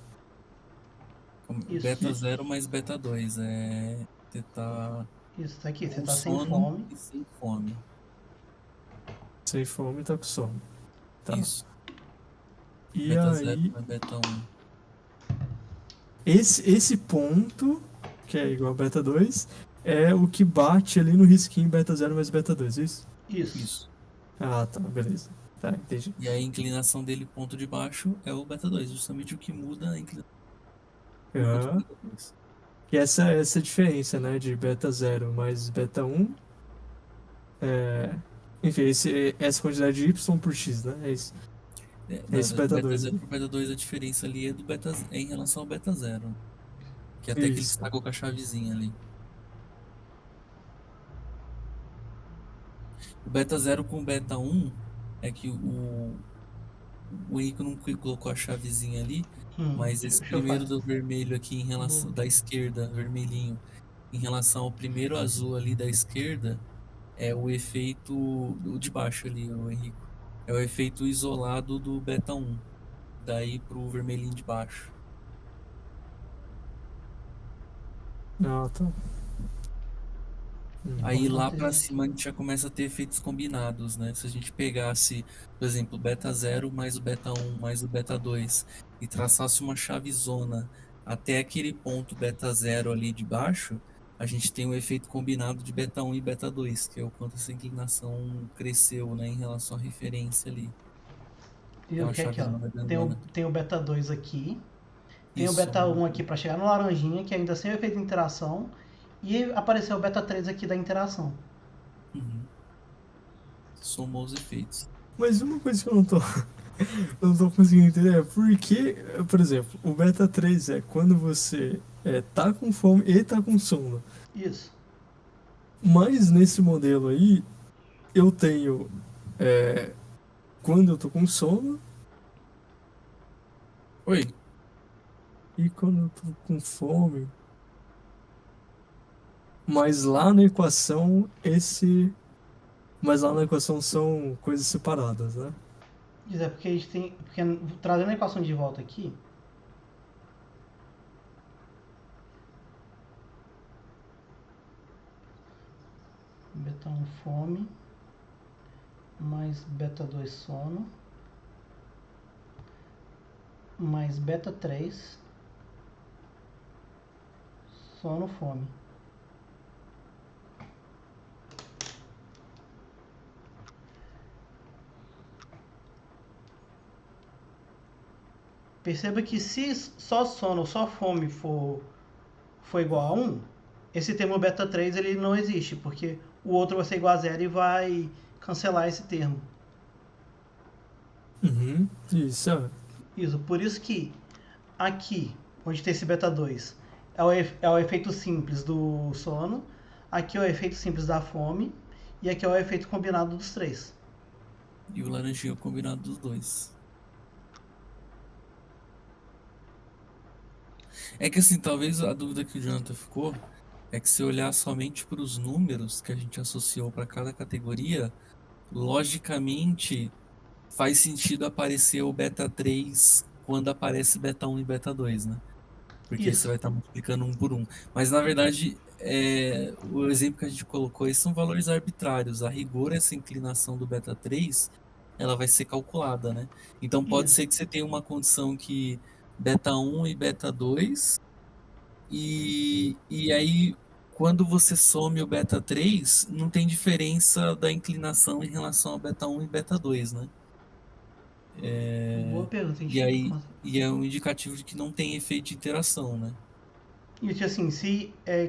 Isso. Beta 0 mais beta 2 você tá Isso, tá aqui. Você com tá sem sono fome. e sem fome. Sem fome, tá com sono. Tá. Isso. E Beta 0 aí, mais beta 1. esse ponto, que é igual a beta 2, é o que bate ali no risquinho beta 0 mais beta 2, é isso? Isso. Isso. Ah, tá, beleza. Tá, entendi. E a inclinação dele, ponto de baixo, é o beta 2. Justamente o que muda a inclinação por conta do Aham. beta 2. E essa diferença, né, de beta 0 mais beta 1, é... enfim, essa quantidade de y por x, né? É isso. É esse Do beta beta 2 0 aí. para beta 2, a diferença ali é do beta, é em relação ao beta 0. Que é até que ele Isso. destacou com a chavezinha ali. O beta 0 com o beta 1 é que o Henrique não colocou a chavezinha ali, mas esse Deixa eu primeiro fazer. do vermelho aqui em relação da esquerda, vermelhinho, em relação ao primeiro azul ali da esquerda, é o efeito o de baixo ali, o Henrique. É o efeito isolado do beta 1, daí pro vermelhinho de baixo. Ah, tá. Aí lá Enquanto pra isso cima a aqui. gente já começa a ter efeitos combinados, né? Se a gente pegasse, por exemplo, o beta 0 mais o beta 1 mais o beta 2 e traçasse uma chavezona até aquele ponto beta 0 ali de baixo, a gente tem um efeito combinado de beta 1 e beta 2, que é o quanto essa inclinação cresceu, né, em relação à referência ali. E É o uma que é aqui, ó? chavezona Tem o, grandona. tem o beta 2 aqui. Tem o Isso, beta somou. 1 aqui pra chegar no laranjinha, que ainda sem o efeito de interação. E apareceu o beta 3 aqui da interação. Uhum. Somou os efeitos. Mas uma coisa que eu não tô conseguindo entender é por que, por exemplo, o beta 3 é quando você tá com fome e tá com sono. Isso. Mas nesse modelo aí, eu tenho quando eu tô com sono Oi. e quando eu tô com fome. Mas lá na equação, Mas lá na equação são coisas separadas, né? Isso é porque a gente tem. Porque trazendo a equação de volta aqui. Beta 1 fome. Mais beta 2 sono. Mais beta 3 sono fome. Perceba que se só sono ou só fome for igual a 1, esse termo beta 3 ele não existe, porque o outro vai ser igual a 0 e vai cancelar esse termo. Uhum. Isso, Isso, por isso que aqui, onde tem esse beta 2, é o efeito simples do sono, aqui é o efeito simples da fome, e aqui é o efeito combinado dos três. E o laranjinha é o combinado dos dois. É que assim, talvez a dúvida que o Jonathan ficou é que se olhar somente para os números que a gente associou para cada categoria, logicamente faz sentido aparecer o beta 3 quando aparece beta 1 e beta 2, né? Porque você Isso. vai estar multiplicando um por um. Mas na verdade, o exemplo que a gente colocou aí são valores arbitrários. A rigor, essa inclinação do beta 3 ela vai ser calculada, né? Então pode Isso. ser que você tenha uma condição que beta 1 e beta 2, e aí quando você some o beta 3, não tem diferença da inclinação em relação ao beta 1 e beta 2, né? Boa pergunta, E aí e é um indicativo de que não tem efeito de interação, né? E assim,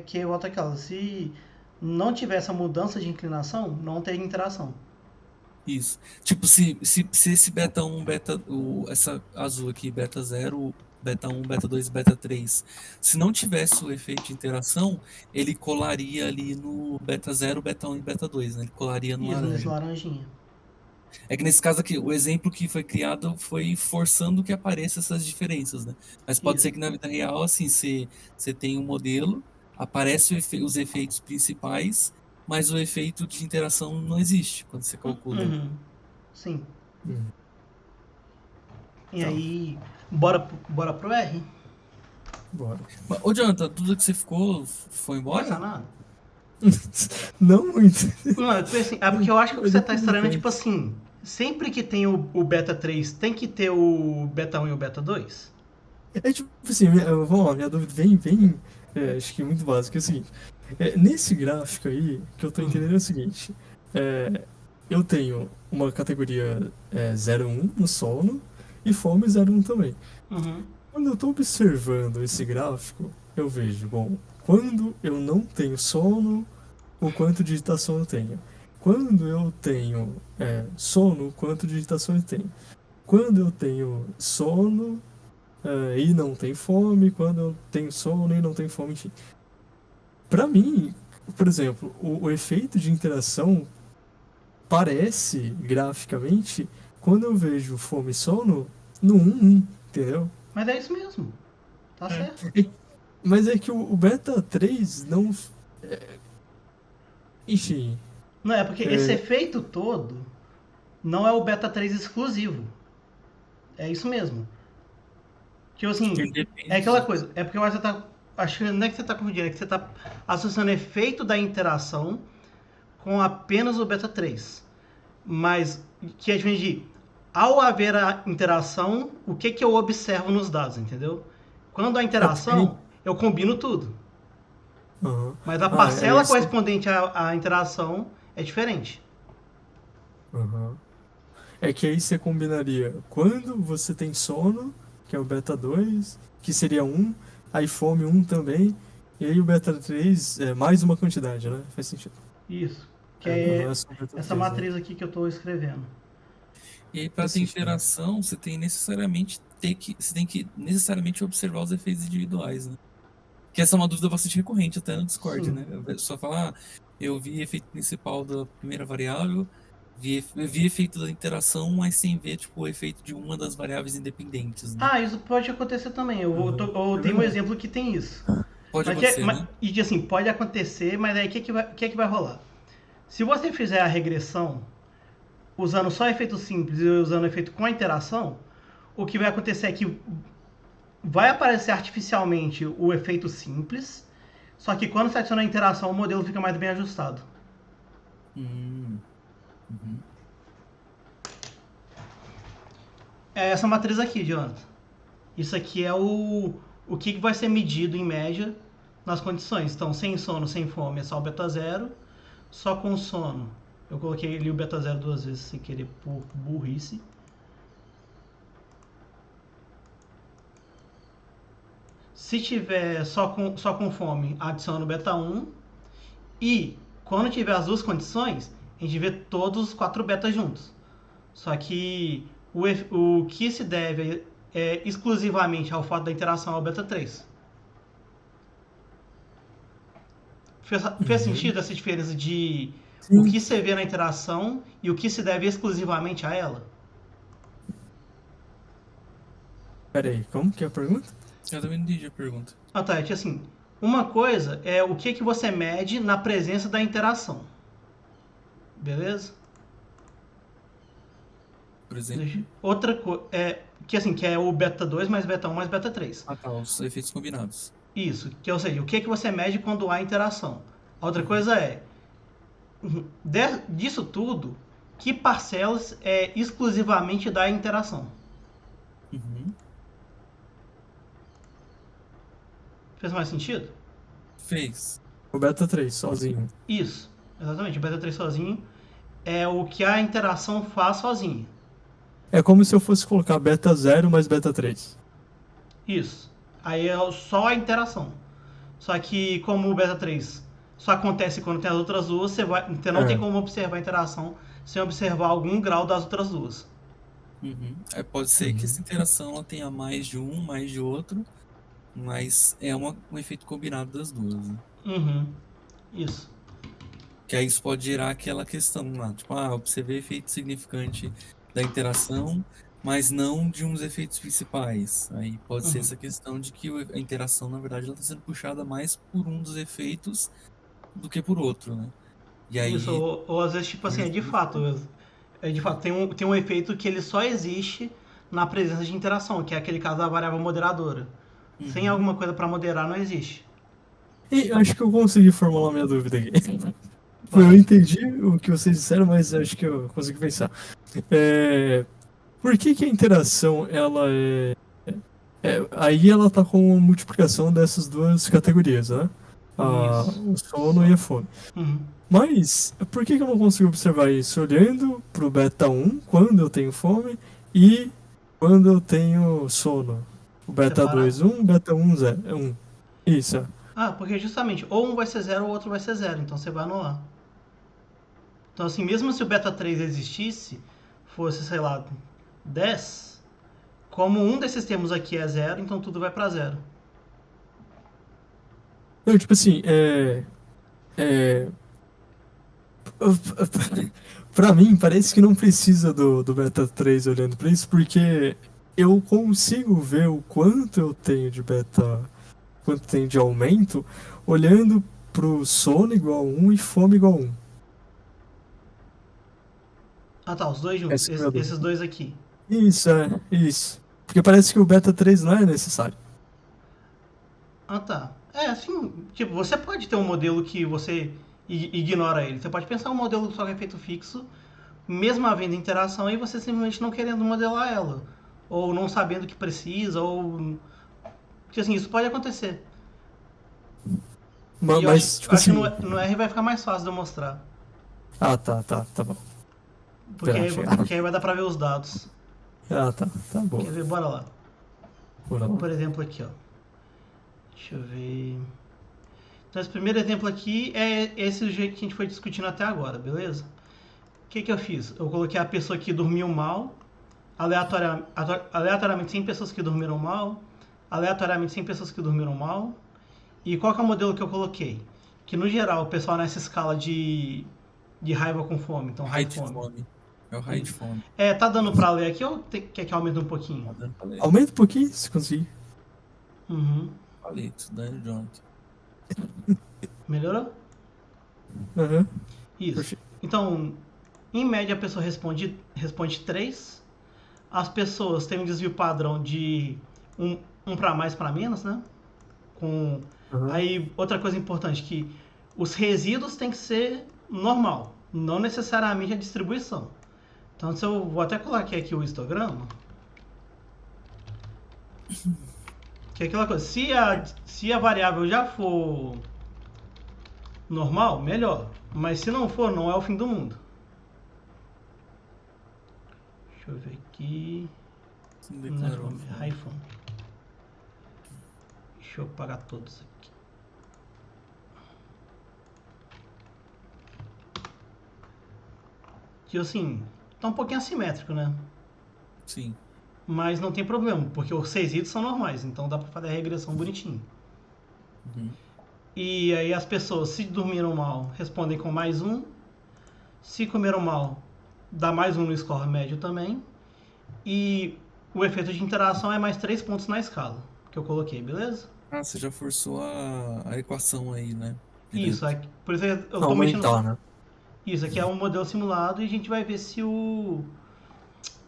que eu volto àquela, se não tiver essa mudança de inclinação, não tem interação. Isso. Tipo, se esse beta 1, essa azul aqui, beta 0, beta 1, beta 2, beta 3, se não tivesse o efeito de interação, ele colaria ali no beta 0, beta 1 e beta 2, né? Ele colaria no Isso, nesse laranja. laranjinha. É que nesse caso aqui, o exemplo que foi criado foi forçando que apareçam essas diferenças, né? Mas pode ser Isso. que na vida real, assim, você tem um modelo, aparece os efeitos principais, mas o efeito de interação não existe quando você calcula ele. Uhum. Sim. Uhum. E Tá. aí, bora pro R? Bora. Mas, ô, Jonathan, tudo que você ficou foi Nossa, embora? nada. Não muito. Não, é porque eu acho que o que Mas você eu tá tô estranhando é tipo brincando. assim, sempre que tem o beta 3, tem que ter o beta 1 e o beta 2? É tipo assim, vamos lá, minha dúvida acho que muito básica, é o seguinte. Nesse gráfico aí, que eu tô entendendo é o seguinte. Eu tenho uma categoria 01 no sono e fome 01 também. Uhum. Quando eu tô observando esse gráfico, eu vejo, bom, quando eu não tenho sono, o quanto de digitação eu tenho. Quando eu tenho sono, o quanto de digitação eu tenho. Quando eu tenho sono e não tenho fome, quando eu tenho sono e não tenho fome, enfim. Para mim, por exemplo, o efeito de interação parece, graficamente, quando eu vejo fome e sono, no 1-1, entendeu? Mas é isso mesmo. Tá É. certo. Mas é que o beta 3 não. Enfim. Não, é porque esse É, efeito todo não é o beta 3 exclusivo. É isso mesmo. Tipo Ele assim, é depende. aquela coisa. É porque eu acho que você tá. Acho que não é que você tá confundindo, é que você tá associando o efeito da interação com apenas o beta 3. Mas que é diferente de ao haver a interação, o que eu observo nos dados, entendeu? Quando a porque. interação, eu combino tudo. Aham. Mas a É parcela isso. correspondente à interação é diferente. Aham. É que aí você combinaria quando você tem sono, que é o beta 2 que seria 1, aí fome 1 também, e aí o beta 3 é mais uma quantidade, né? Faz sentido. Isso. Que Aham, é é só o beta essa 3, né? matriz aqui que eu estou escrevendo. E aí, para Faz ter sentido. interação, você tem que necessariamente observar os efeitos individuais, né? Que essa é uma dúvida bastante recorrente até no Discord, Sim. né? A pessoa fala, eu vi efeito principal da primeira variável, vi efeito da interação, mas sem ver, tipo, o efeito de uma das variáveis independentes, né? Ah, isso pode acontecer também. Aham. Eu É tenho um verdade. exemplo que tem isso. Pode acontecer, né? E assim, pode acontecer, mas aí o que vai rolar? Se você fizer a regressão usando só efeito simples e usando efeito com a interação, o que vai acontecer é que vai aparecer artificialmente o efeito simples, só que quando você adiciona a interação, o modelo fica mais bem ajustado. Hum, uhum. É essa matriz aqui, Jonathan. Isso aqui é o que vai ser medido em média nas condições. Então, sem sono, sem fome é só o beta 0. Só com sono. Eu coloquei ali o beta 0 duas vezes sem querer por burrice. Se tiver só com fome, adiciona o beta 1. E quando tiver as duas condições, a gente vê todos os 4 betas juntos. Só que o que se deve exclusivamente ao fato da interação ao beta 3. Fez sentido essa diferença de o que você vê na interação e o que se deve exclusivamente a ela? Pera aí, como que é a pergunta? Eu também não entendi a pergunta. Ah, tá. É que assim, uma coisa é o que você mede na presença da interação. Beleza? Por exemplo. Outra coisa que é o beta 2 mais beta 1 mais beta 3. Ah, tá, os efeitos combinados. Isso, ou seja, o que você mede quando há interação. A outra coisa é, disso tudo, que parcelas é exclusivamente da interação. Uhum. Fez mais sentido? Fez. O beta 3, sozinho. Isso, exatamente. O beta 3 sozinho é o que a interação faz sozinha. É como se eu fosse colocar beta 0 mais beta 3. Isso. Aí é só a interação. Só que como o beta 3 só acontece quando tem as outras duas, você não tem como observar a interação sem observar algum grau das outras duas. Uhum. Pode ser que essa interação ela tenha mais de um, mais de outro, mas é um efeito combinado das duas, né? Uhum. Isso. Que aí isso pode gerar aquela questão lá, tipo, observei efeito significante da interação, mas não de uns efeitos principais. Aí pode ser essa questão de que a interação, na verdade, ela está sendo puxada mais por um dos efeitos do que por outro, né? E aí... Isso, ou às vezes, tipo assim, de fato, tem um efeito que ele só existe na presença de interação, que é aquele caso da variável moderadora. Sem alguma coisa para moderar, não existe. E acho que eu consegui formular minha dúvida aqui. Eu entendi o que vocês disseram, mas acho que eu consegui pensar. Por que a interação, ela aí ela tá com a multiplicação dessas duas categorias, né? O sono e a fome. Mas, por que eu não consigo observar isso olhando pro beta 1, quando eu tenho fome, e quando eu tenho sono? O beta Separado? 2, 1, beta 1, 0, 1. Isso, Porque justamente, ou um vai ser 0 ou o outro vai ser 0, então você vai anular. Então assim, mesmo se o beta 3 existisse, fosse, sei lá, 10, como um desses termos aqui é 0, então tudo vai para 0. Não, tipo assim, pra mim, parece que não precisa do beta 3 olhando pra isso, porque eu consigo ver o quanto eu tenho de beta, quanto tem de aumento, olhando pro sono igual a 1 e fome igual a 1. Ah tá, os dois juntos, esses dois aqui. Isso, isso. Porque parece que o beta 3 não é necessário. Ah tá. Assim, tipo, você pode ter um modelo que você ignora ele. Você pode pensar um modelo só com efeito fixo, mesmo havendo interação, e você simplesmente não querendo modelar ela. Ou não sabendo que precisa, ou... Porque assim, isso pode acontecer. Mas, tipo acho assim... que no R vai ficar mais fácil de eu mostrar. Tá bom. Porque aí vai dar pra ver os dados. Tá bom. Quer ver? Bora lá. Bora lá. Por exemplo, aqui, ó. Deixa eu ver... Então, esse primeiro exemplo aqui é esse jeito que a gente foi discutindo até agora, beleza? O que eu fiz? Eu coloquei a pessoa que dormiu mal, aleatoriamente 100 pessoas que dormiram mal, aleatoriamente 100 pessoas que dormiram mal. E qual que é o modelo que eu coloquei? Que, no geral, o pessoal nessa escala de raiva com fome. Então, raio de fome. É o raio de fome. Tá dando pra ler aqui ou quer que aumente um pouquinho? Tá dando pra ler. Aumenta um pouquinho, se conseguir. Palito, Daniel Jonathan. Melhorou? Isso. Perfeito. Então, em média, a pessoa responde 3. As pessoas têm um desvio padrão de um para mais, para menos, né? Aí, outra coisa importante, que os resíduos têm que ser normal, não necessariamente a distribuição. Então, se eu vou até colocar aqui o histograma, que é aquela coisa, se a variável já for normal, melhor. Mas se não for, não é o fim do mundo. Deixa eu ver aqui. Deixa Deixa eu apagar todos aqui. Que assim, tá um pouquinho assimétrico, né? Sim. Mas não tem problema, porque os 6 itens são normais, então dá pra fazer a regressão bonitinho. Uhum. E aí as pessoas, se dormiram mal, respondem com mais 1. Se comeram mal, dá mais 1 no score médio também. E o efeito de interação é mais 3 pontos na escala, que eu coloquei, beleza? Ah, você já forçou a equação aí, né? Isso, Direto. por isso eu tô mexendo. Aumentar, né? Isso aqui é um modelo simulado e a gente vai ver se o.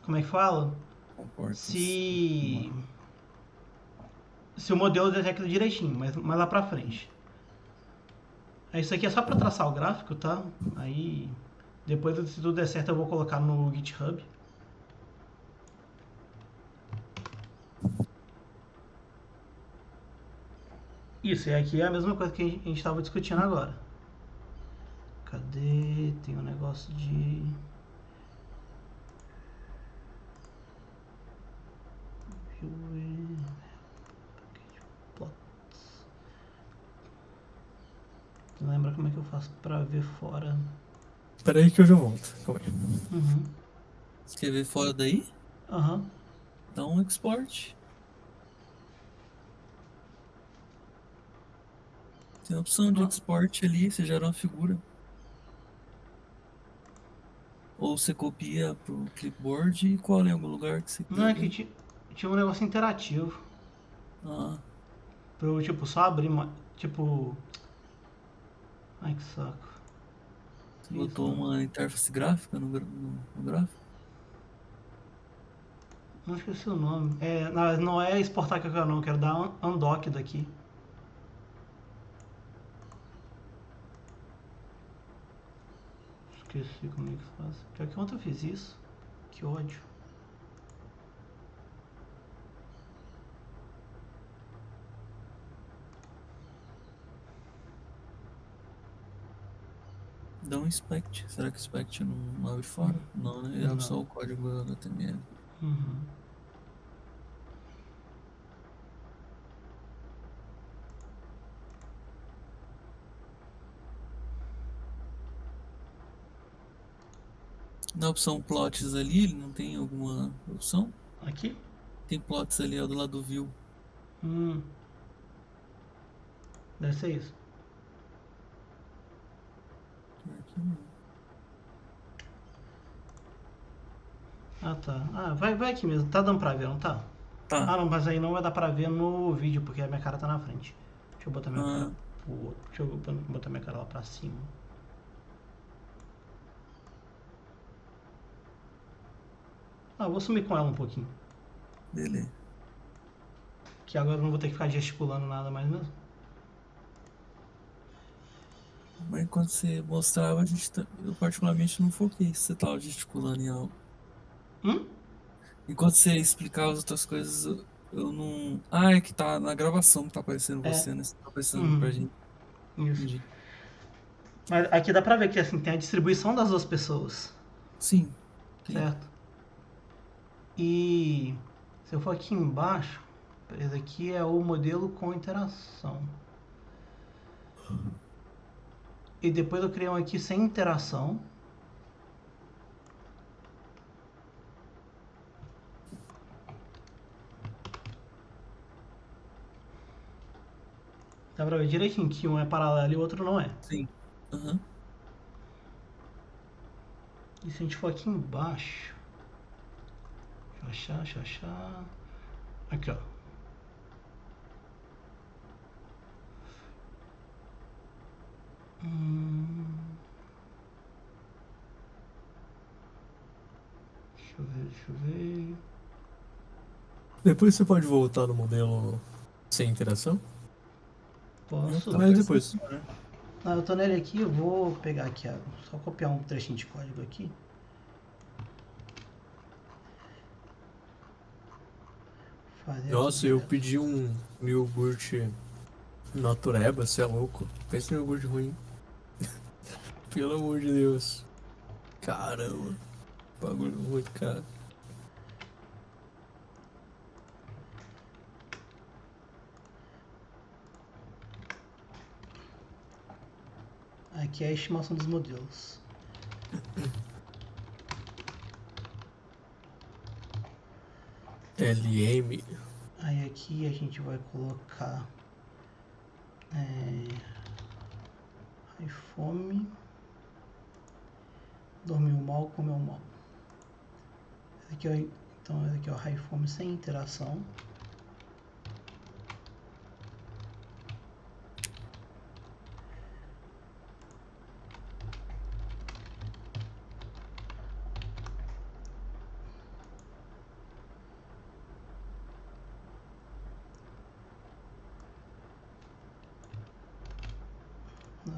Como é que fala? Comporta-se. Se. Se o modelo detecta direitinho, mas mais lá pra frente. Isso aqui é só pra traçar o gráfico, tá? Aí. Depois, se tudo der certo, eu vou colocar no GitHub. Isso, e aqui é a mesma coisa que a gente estava discutindo agora. Cadê? Tem um negócio de. Não lembra como é que eu faço pra ver fora? Espera aí que eu já volto. Calma aí. Uhum. Você quer ver fora daí? Aham. Dá um export. Tem a opção de Ah, export ali, você gera uma figura. Ou você copia pro clipboard e cola em algum lugar que você não queira é que ver. tinha um negócio interativo. Ah, Pra eu, tipo, só abrir. Tipo. Ai que saco. você Isso, botou não. uma interface gráfica no gráfico? Não esqueci o nome. Não é exportar que eu quero, não. Eu quero dar undock daqui. Esqueci como é que faz. Pior que ontem eu fiz isso. Que ódio. Dá um inspect. Será que o inspect não abre fora? Não, né? Ele abre Não. só o código HTML. Uhum. Na opção plots ali, ele não tem alguma opção? Aqui? Tem plots ali ó, do lado do view. Hum. Deve ser isso. Aqui não. Ah, tá. Ah, vai aqui mesmo. Tá dando pra ver, não tá? Tá. Ah, não, mas aí não vai dar pra ver no vídeo, porque a minha cara tá na frente. Deixa eu botar minha cara Ah, pro outro. Deixa eu botar minha cara lá pra cima. Ah, eu vou sumir com ela um pouquinho. beleza. Que agora eu não vou ter que ficar gesticulando nada mais mesmo. Mas enquanto você mostrava, eu particularmente não foquei se você tava gesticulando em algo. Hum? Enquanto você explicava as outras coisas, eu não. Ah, é que tá na gravação que tá aparecendo É. você, né? Você tá aparecendo Uhum. pra gente. Isso. Entendi. Mas aqui dá pra ver que assim, tem a distribuição das duas pessoas. Sim. Ok. Certo? E se eu for aqui embaixo, esse aqui é o modelo com interação. E depois eu criei um aqui sem interação. Dá pra ver direitinho que um é paralelo e o outro não é. Sim. Aham. E se a gente for aqui embaixo. Deixa eu achar. Aqui, ó. Hum, deixa eu ver. Depois você pode voltar no modelo sem interação? Não, Posso? tá Mas aparecendo depois. agora. Ah, eu tô nele aqui, eu vou pegar aqui, ó, só copiar um trechinho de código aqui. Fazer aqui Nossa, eu direto. pedi um iogurte natureba, você é louco. Pensa em iogurte ruim. Pelo amor de Deus. Caramba. Bagulho muito caro. Aqui é a estimação dos modelos. LM. Aí aqui a gente vai colocar fome, dormiu mal, comeu mal. Esse aqui é o high fome sem interação.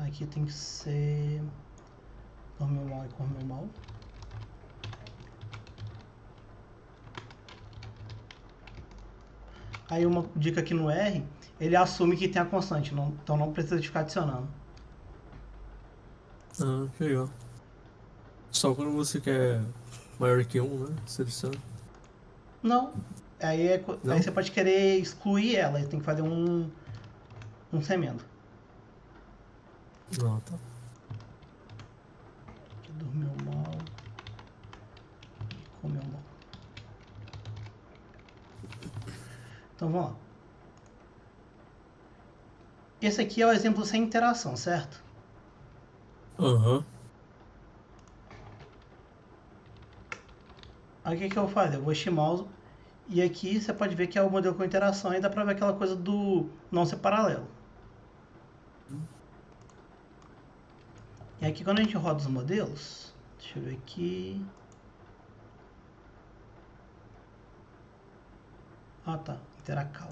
Aqui tem que ser dormiu mal e comeu mal. Aí uma dica aqui no R, ele assume que tem a constante, então não precisa de ficar adicionando. Ah, que legal. Só quando você quer maior que 1, né? Seleciona. Não. Aí Não? você pode querer excluir ela, e tem que fazer um semendo. Não, tá. Aqui dormiu mal e comeu mal. Então vamos lá. Esse aqui é o exemplo sem interação, certo? Aham. Aí o que eu vou fazer? Eu vou estimar e aqui você pode ver que é o modelo com interação e dá pra ver aquela coisa do não ser paralelo. E aqui quando a gente roda os modelos, deixa eu ver aqui. Ah tá, Interacal.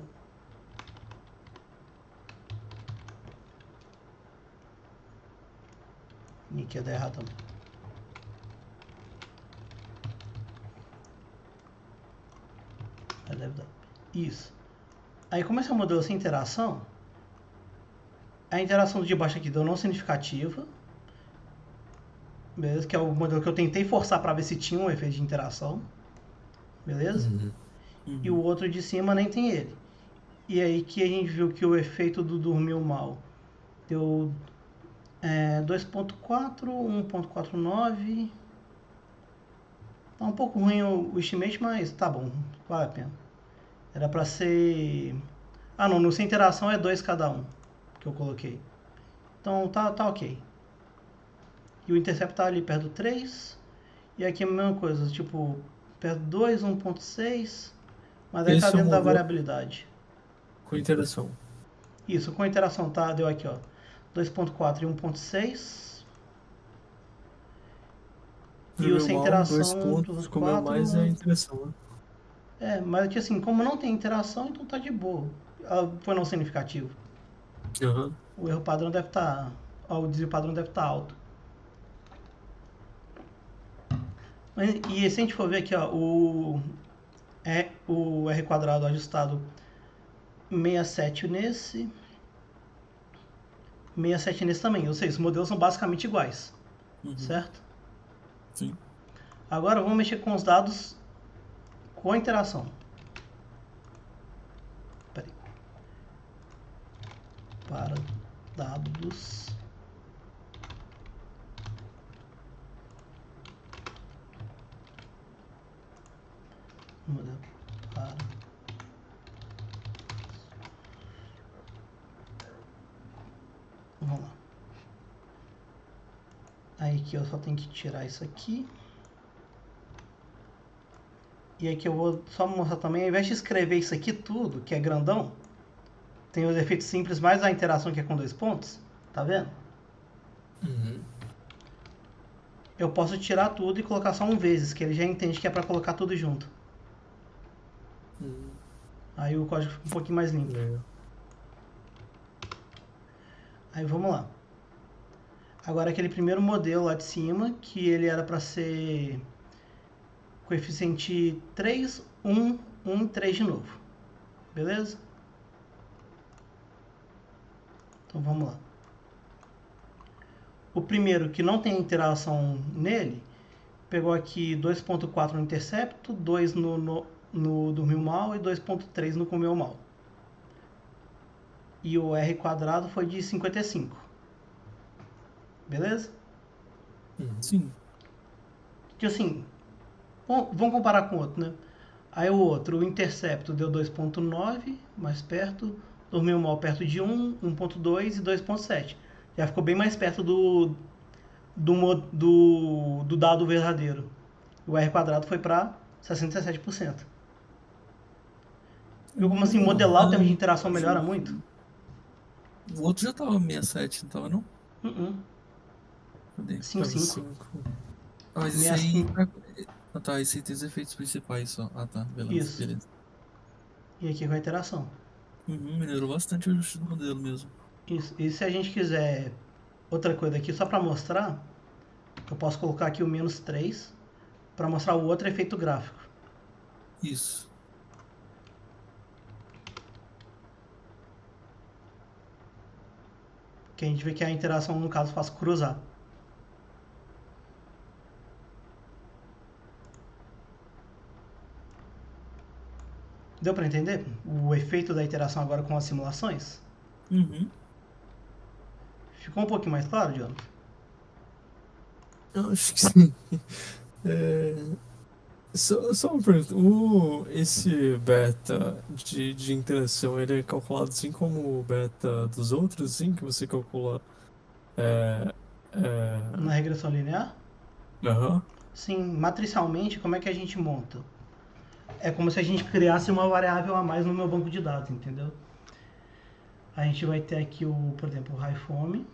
E aqui ia dar errado também. Deve dar. Isso. Aí como esse é um modelo sem interação, a interação de baixo aqui deu não significativa. Beleza? Que é o modelo que eu tentei forçar para ver se tinha um efeito de interação. Beleza? Uhum. E o outro de cima nem tem ele. E aí que a gente viu que o efeito do dormiu mal deu 2.4, 1.49. Tá um pouco ruim o estimate, mas tá bom, vale a pena. Era pra ser... Ah não, no sem interação é 2 cada um que eu coloquei. Então tá ok. E o intercept tá ali perto do 3. E aqui é a mesma coisa, tipo, perto do 2, 1.6. Mas aí tá Esse é um dentro da modelo variabilidade. com interação. Isso, com interação tá, deu aqui ó, 2.4 e 1.6. E o sem Mal, 2 interação, pontos, comeu mais é a interação, né? mas aqui assim, como não tem interação, então tá de boa. Foi não significativo. Aham. O erro padrão deve estar. O desvio padrão deve estar alto. E se a gente for ver aqui, ó, o R quadrado ajustado 67 nesse. 67 nesse também. Ou seja, os modelos são basicamente iguais. Certo? Sim. Agora vamos mexer com os dados com a interação. Peraí. Para dados. Modelo para. Vamos lá. Aí que eu só tenho que tirar isso aqui. E aqui eu vou só mostrar também, ao invés de escrever isso aqui tudo, que é grandão, tem os efeitos simples mais a interação que é com 2 pontos. Tá vendo? Uhum. Eu posso tirar tudo e colocar só um vezes, que ele já entende que é para colocar tudo junto. Aí o código fica um pouquinho mais limpo. Legal. Aí vamos lá. Agora aquele primeiro modelo lá de cima, que ele era para ser coeficiente 3, 1, 1 e 3 de novo. Beleza? Então vamos lá. O primeiro, que não tem interação nele, pegou aqui 2.4 no intercepto, 2 no dormiu mal e 2.3 no comeu mal. E o R quadrado foi de 55. beleza? Sim. Que assim, vamos comparar com o outro, né? Aí o outro, o Intercepto deu 2.9, mais perto, dormiu mal perto de 1, 1.2 e 2.7. Já ficou bem mais perto do dado verdadeiro. O R quadrado foi para 67%. Viu como assim, modelar o tempo de interação melhora muito? O outro já tava 67, não tava não? Cadê? 5.5. Ah, mas esse aí. Ah, tá, esse aí tem os efeitos principais só. Ah, tá, beleza. Isso. E aqui com a interação. Melhorou bastante o ajuste do modelo mesmo. Isso. E se a gente quiser outra coisa aqui, só para mostrar, eu posso colocar aqui o -3 para mostrar o outro efeito gráfico. Isso. Que a gente vê que a interação, no caso, faz cruzar. Deu para entender o efeito da interação agora com as simulações? Ficou um pouquinho mais claro, Jonathan? Eu acho que sim. Só uma pergunta. Esse beta de interação, ele é calculado assim como o beta dos outros, sim, que você calcula. Na regressão linear? Aham. Sim, matricialmente, como é que a gente monta? É como se a gente criasse uma variável a mais no meu banco de dados, entendeu? A gente vai ter aqui, por exemplo, o high fome.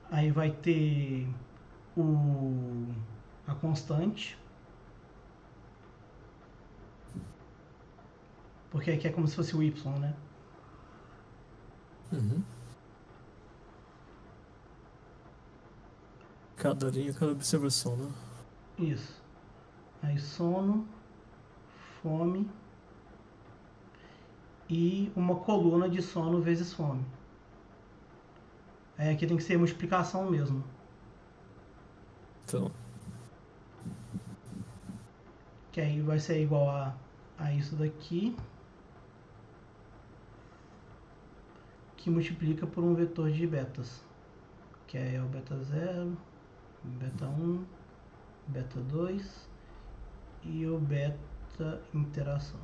Aí vai ter a constante. Porque aqui é como se fosse o y, né? Cada linha, cada observação, né? Isso. Aí sono, fome e uma coluna de sono vezes fome. Aí aqui tem que ser multiplicação mesmo. Então. Que aí vai ser igual a isso daqui. Que multiplica por um vetor de betas. Que é o beta 0, beta 1, beta 2 e o beta interação.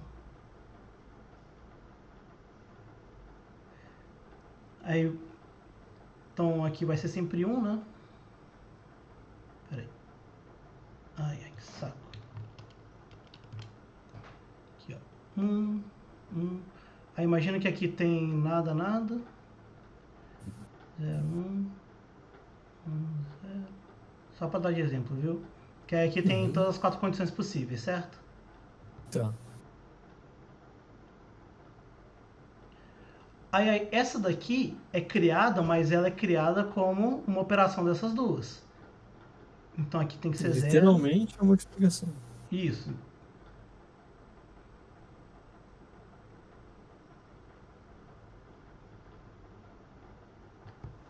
Aí, então aqui vai ser sempre 1, né? Pera aí. Ai, que saco. Aqui, ó. 1. Aí imagina que aqui tem nada. 0, 1, 0. Só para dar de exemplo, viu? Que aí aqui tem todas as 4 condições possíveis, certo? Tá. Aí essa daqui é criada, mas ela é criada como uma operação dessas duas. Então aqui tem que ser 0. Literalmente a multiplicação. Isso.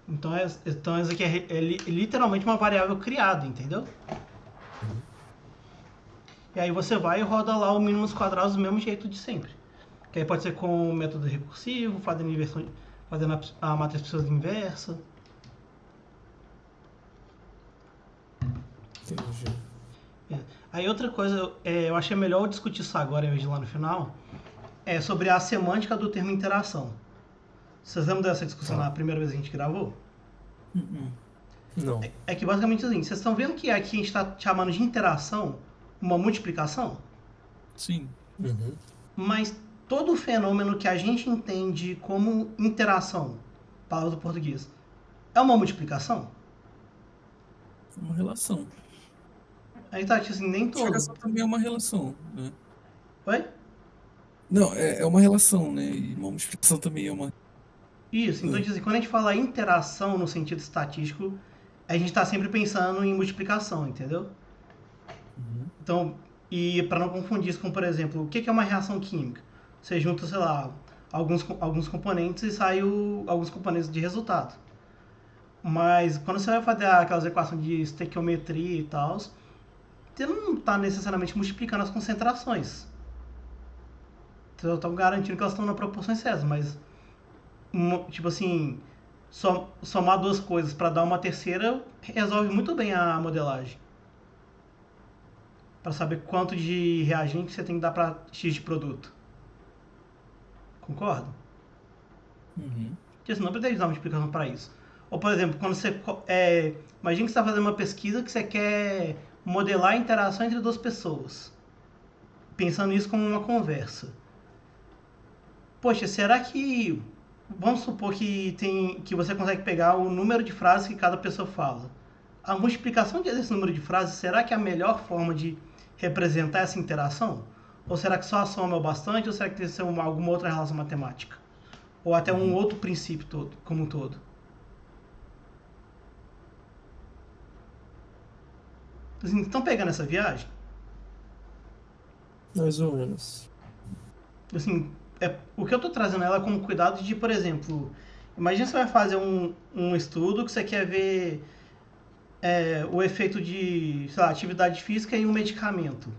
Então essa aqui é literalmente uma variável criada, entendeu? E aí você vai e roda lá o mínimos quadrados do mesmo jeito de sempre. Que aí pode ser com o método recursivo, fazendo a matriz de pessoas inversa. Entendi. Aí outra coisa, eu achei melhor eu discutir isso agora em vez de lá no final, é sobre a semântica do termo interação. Vocês lembram dessa discussão na primeira vez que a gente gravou? Não. É que basicamente assim, vocês estão vendo que aqui a gente está chamando de interação uma multiplicação? Sim. Mas todo fenômeno que a gente entende como interação, palavra do português, é uma multiplicação? É uma relação. Aí tá, tipo assim, nem todo. Multiplicação também é uma relação, né? Oi? Não, é uma relação, né? E uma multiplicação também é uma. Isso, então tipo assim, quando a gente fala interação no sentido estatístico, a gente está sempre pensando em multiplicação, entendeu? Então, e para não confundir isso com, por exemplo, o que é uma reação química? Você junta, sei lá, alguns componentes e sai alguns componentes de resultado. Mas quando você vai fazer aquelas equações de estequiometria e tal, você não está necessariamente multiplicando as concentrações. Você está garantindo que elas estão na proporções certas, mas tipo assim, somar duas coisas para dar uma terceira resolve muito bem a modelagem. Para saber quanto de reagente você tem que dar para X de produto. Concorda? Porque senão precisa usar uma multiplicação para isso. Ou, por exemplo, quando você... imagina que você está fazendo uma pesquisa que você quer modelar a interação entre duas pessoas. Pensando isso como uma conversa. Poxa, será que... Vamos supor que você consegue pegar o número de frases que cada pessoa fala. A multiplicação desse número de frases, será que é a melhor forma de representar essa interação? Ou será que só a soma é o bastante? Ou será que tem que ser alguma outra relação matemática? Ou até um outro princípio como um todo? Assim, estão pegando essa viagem? Mais ou menos. Assim, o que eu estou trazendo ela como cuidado de, por exemplo, imagina que você vai fazer um estudo que você quer ver o efeito de, sei lá, atividade física em um medicamento.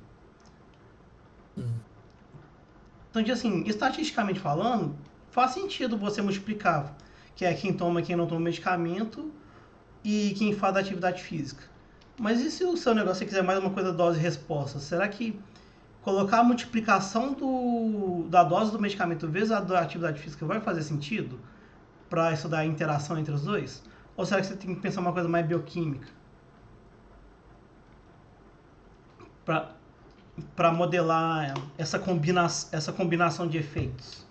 Então, assim, estatisticamente falando, faz sentido você multiplicar, que é quem toma e quem não toma medicamento e quem faz a atividade física. Mas e se o seu negócio você quiser mais uma coisa dose e resposta? Será que colocar a multiplicação da dose do medicamento vezes a da atividade física vai fazer sentido para estudar a interação entre os dois? Ou será que você tem que pensar uma coisa mais bioquímica? Para modelar essa combinação de efeitos.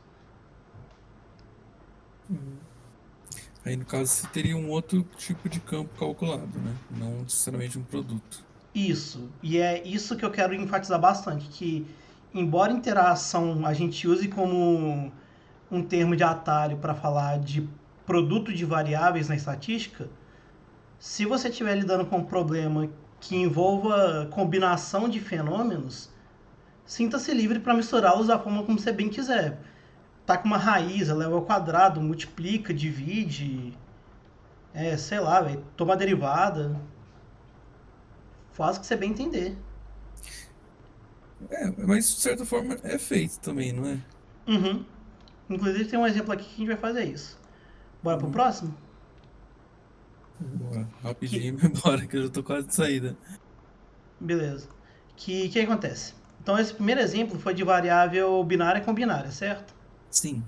Aí, no caso, você teria um outro tipo de campo calculado, né? Não necessariamente um produto. Isso. E é isso que eu quero enfatizar bastante, que embora interação a gente use como um termo de atalho para falar de produto de variáveis na estatística, se você estiver lidando com um problema que envolva combinação de fenômenos, sinta-se livre para misturá-los da forma como você bem quiser. Tá com uma raiz, eleva ao quadrado, multiplica, divide, sei lá, véio, toma a derivada. Faz o que você bem entender. Mas de certa forma é feito também, não é? Uhum. Inclusive tem um exemplo aqui que a gente vai fazer isso. Bora pro próximo? Bora, rapidinho e embora, que eu já tô quase de saída. Beleza. Que acontece? Então esse primeiro exemplo foi de variável binária com binária, certo? Sim.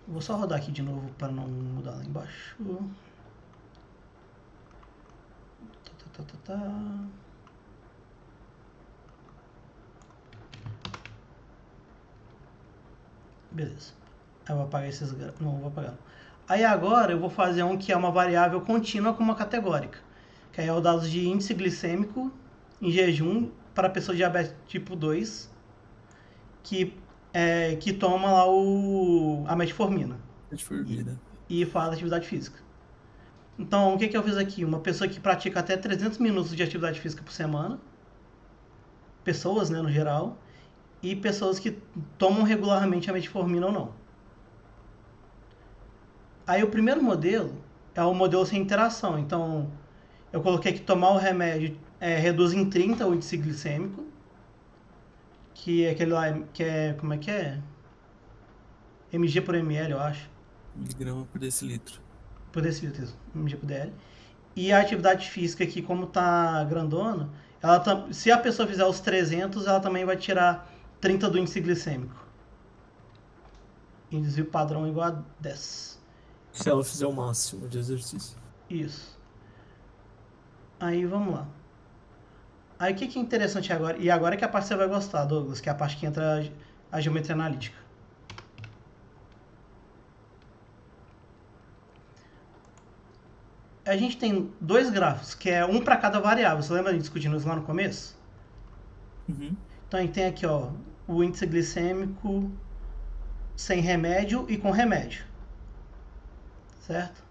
Vou só rodar aqui de novo para não mudar lá embaixo. Beleza. Aí eu vou apagar esses... Não, vou apagar. Aí agora eu vou fazer um que é uma variável contínua com uma categórica. Que aí é o dado de índice glicêmico em jejum para pessoa de diabetes tipo 2 que toma lá a metformina. Metformina. E faz atividade física. Então, o que eu fiz aqui? Uma pessoa que pratica até 300 minutos de atividade física por semana. Pessoas, né, no geral. E pessoas que tomam regularmente a metformina ou não. Aí o primeiro modelo é o modelo sem interação. Então, eu coloquei que tomar o remédio reduz em 30 o índice glicêmico. Que é aquele lá, que é, como é que é? mg por ml, eu acho. Miligrama por decilitro. Por decilitro, mg por dl. E a atividade física aqui, como tá grandona, se a pessoa fizer os 300, ela também vai tirar 30 do índice glicêmico. Índice padrão igual a 10. Se ela fizer o máximo de exercício. Isso. Aí vamos lá. Aí o que é interessante agora, e agora é que a parte que você vai gostar, Douglas, que é a parte que entra a geometria analítica. A gente tem dois grafos, que é um para cada variável. Você lembra de discutindo isso lá no começo? Uhum. Então a gente tem aqui, ó, o índice glicêmico sem remédio e com remédio. Certo?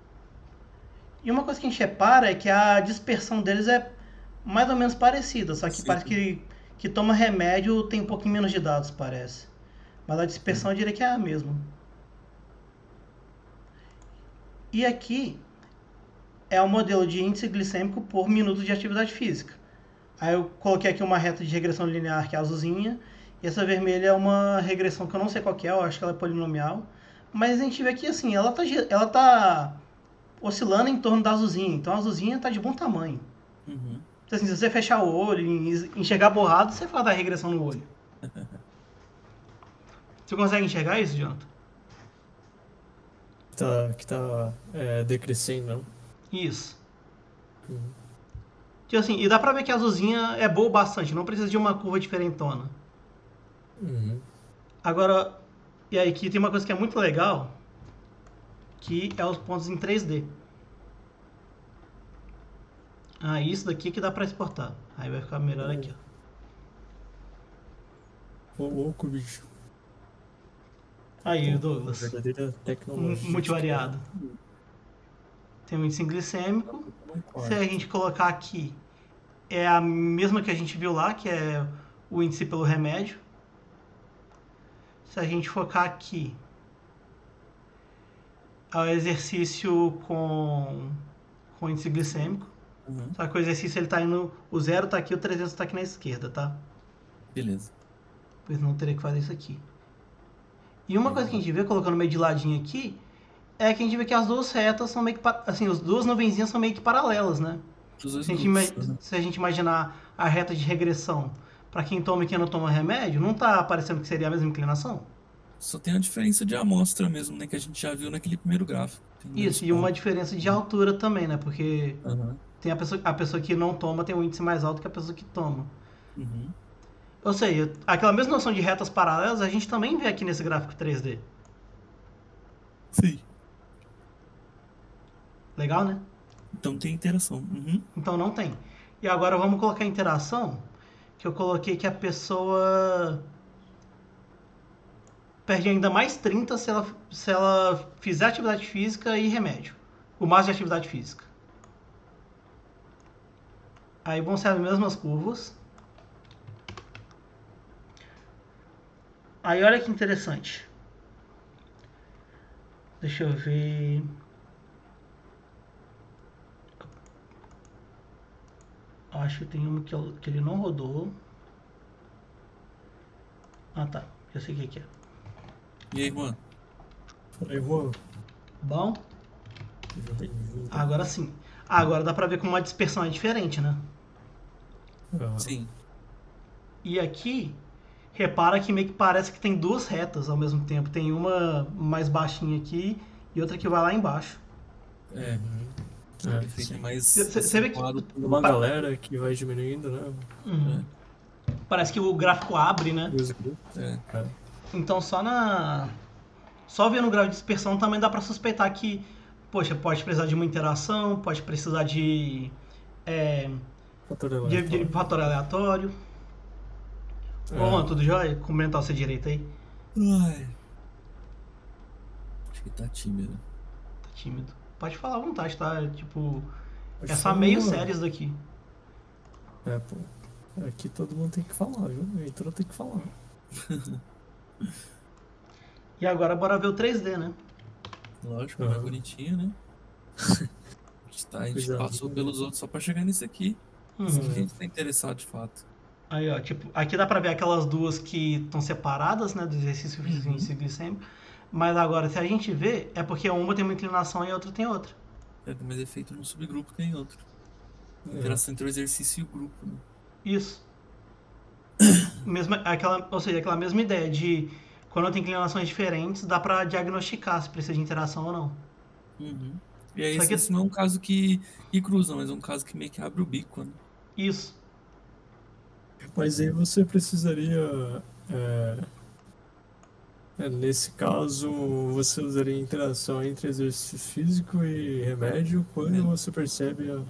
E uma coisa que a gente repara é que a dispersão deles é mais ou menos parecida, só que Sim. parece que toma remédio tem um pouquinho menos de dados, parece. Mas a dispersão eu diria que é a mesma. E aqui é o modelo de índice glicêmico por minuto de atividade física. Aí eu coloquei aqui uma reta de regressão linear que é azulzinha, e essa vermelha é uma regressão que eu não sei qual que é, eu acho que ela é polinomial, Mas a gente vê que assim, ela tá oscilando em torno da azulzinha. Então a azulzinha tá de bom tamanho. Uhum. Então, assim, se você fechar o olho e enxergar borrado, você faz dar regressão no olho. Você consegue enxergar isso, Jonathan? Que tá decrescendo, não? Isso. Uhum. Tipo assim, e dá pra ver que a azulzinha é boa bastante, não precisa de uma curva diferentona. Uhum. Agora, e aí aqui tem uma coisa que é muito legal, que é os pontos em 3D. Ah, isso daqui que dá pra exportar. Aí vai ficar melhor aqui, ó. Ô, louco, bicho. Aí, Pô, Douglas. verdadeira tecnologia de Multivariado. Tem o índice glicêmico. Um Se a quarto. gente colocar aqui, é a mesma que a gente viu lá, que é o índice pelo remédio. Se a gente focar aqui, é o exercício com índice glicêmico. Uhum. Só que o exercício ele tá indo. O 0 tá aqui, o 300 tá aqui na esquerda, tá? Beleza. Pois não teria que fazer isso aqui. E uma coisa que a gente vê, colocando meio de ladinho aqui, é que a gente vê que as duas retas são meio que. Assim, as duas nuvenzinhas são meio que paralelas, né? Os dois Se a gente, grupos. Uhum. se a gente imaginar a reta de regressão para quem toma e quem não toma remédio, não tá parecendo que seria a mesma inclinação? Só tem a diferença de amostra mesmo, né? Que a gente já viu naquele primeiro gráfico. Tem menos Isso, e uma pontos. diferença de altura também, né? Porque Uhum. tem a pessoa que não toma tem um índice mais alto que a pessoa que toma. Uhum. Ou seja, aquela mesma noção de retas paralelas a gente também vê aqui nesse gráfico 3D. Sim. Legal, né? Então tem interação. Uhum. Então não tem. E agora vamos colocar a interação, que eu coloquei que a pessoa perde ainda mais 30 se ela fizer atividade física e remédio. O máximo de atividade física. Aí vão ser as mesmas curvas. Aí olha que interessante. Deixa eu ver. Acho que tem uma que ele não rodou. Ah tá, eu sei o que é. E aí, mano? Falei, Juan, Bom, seja bem-vindo. agora sim. Agora dá pra ver como a dispersão é diferente, né? Ah, Sim. E aqui, repara que meio que parece que tem duas retas ao mesmo tempo. Tem uma mais baixinha aqui e outra que vai lá embaixo. É. O é, efeito é sim. mais Você vê que acentuado Uma por. galera que vai diminuindo, né? É. parece que o gráfico abre, né? E os grupos. É. Então só vendo o grau de dispersão também dá pra suspeitar que, poxa, pode precisar de uma interação, pode precisar de Fator de aleatório. fator aleatório. Ô, Juan, tudo jóia? Cumprimentar você direito aí. Ai. Acho que tá tímido. Tá tímido. Pode falar à vontade, tá? Tipo, Pode é só falar, meio mano. sério isso daqui. Pô. Aqui todo mundo tem que falar, viu? O Heitor tem que falar. E agora bora ver o 3D, né? Lógico, mais bonitinho, né? A gente Coisa passou linda. pelos outros só pra chegar nesse aqui. Isso que a gente tá interessado de fato. Aí, ó, tipo, aqui dá pra ver aquelas duas que estão separadas, né, do exercício físico glicêmico. Mas agora, se a gente vê, é porque uma tem uma inclinação e a outra tem outra. É, tem mais efeito no subgrupo que em outro. Interação entre o exercício e o grupo, né? Isso. Ou seja, aquela mesma ideia de quando tem inclinações diferentes, dá pra diagnosticar se precisa de interação ou não. Uhum. E aí, Só que esse não é um caso que cruza, mas é um caso que meio que abre o bico, né? isso. Mas aí você precisaria. Nesse caso, você usaria interação entre exercício físico e remédio quando você percebe a.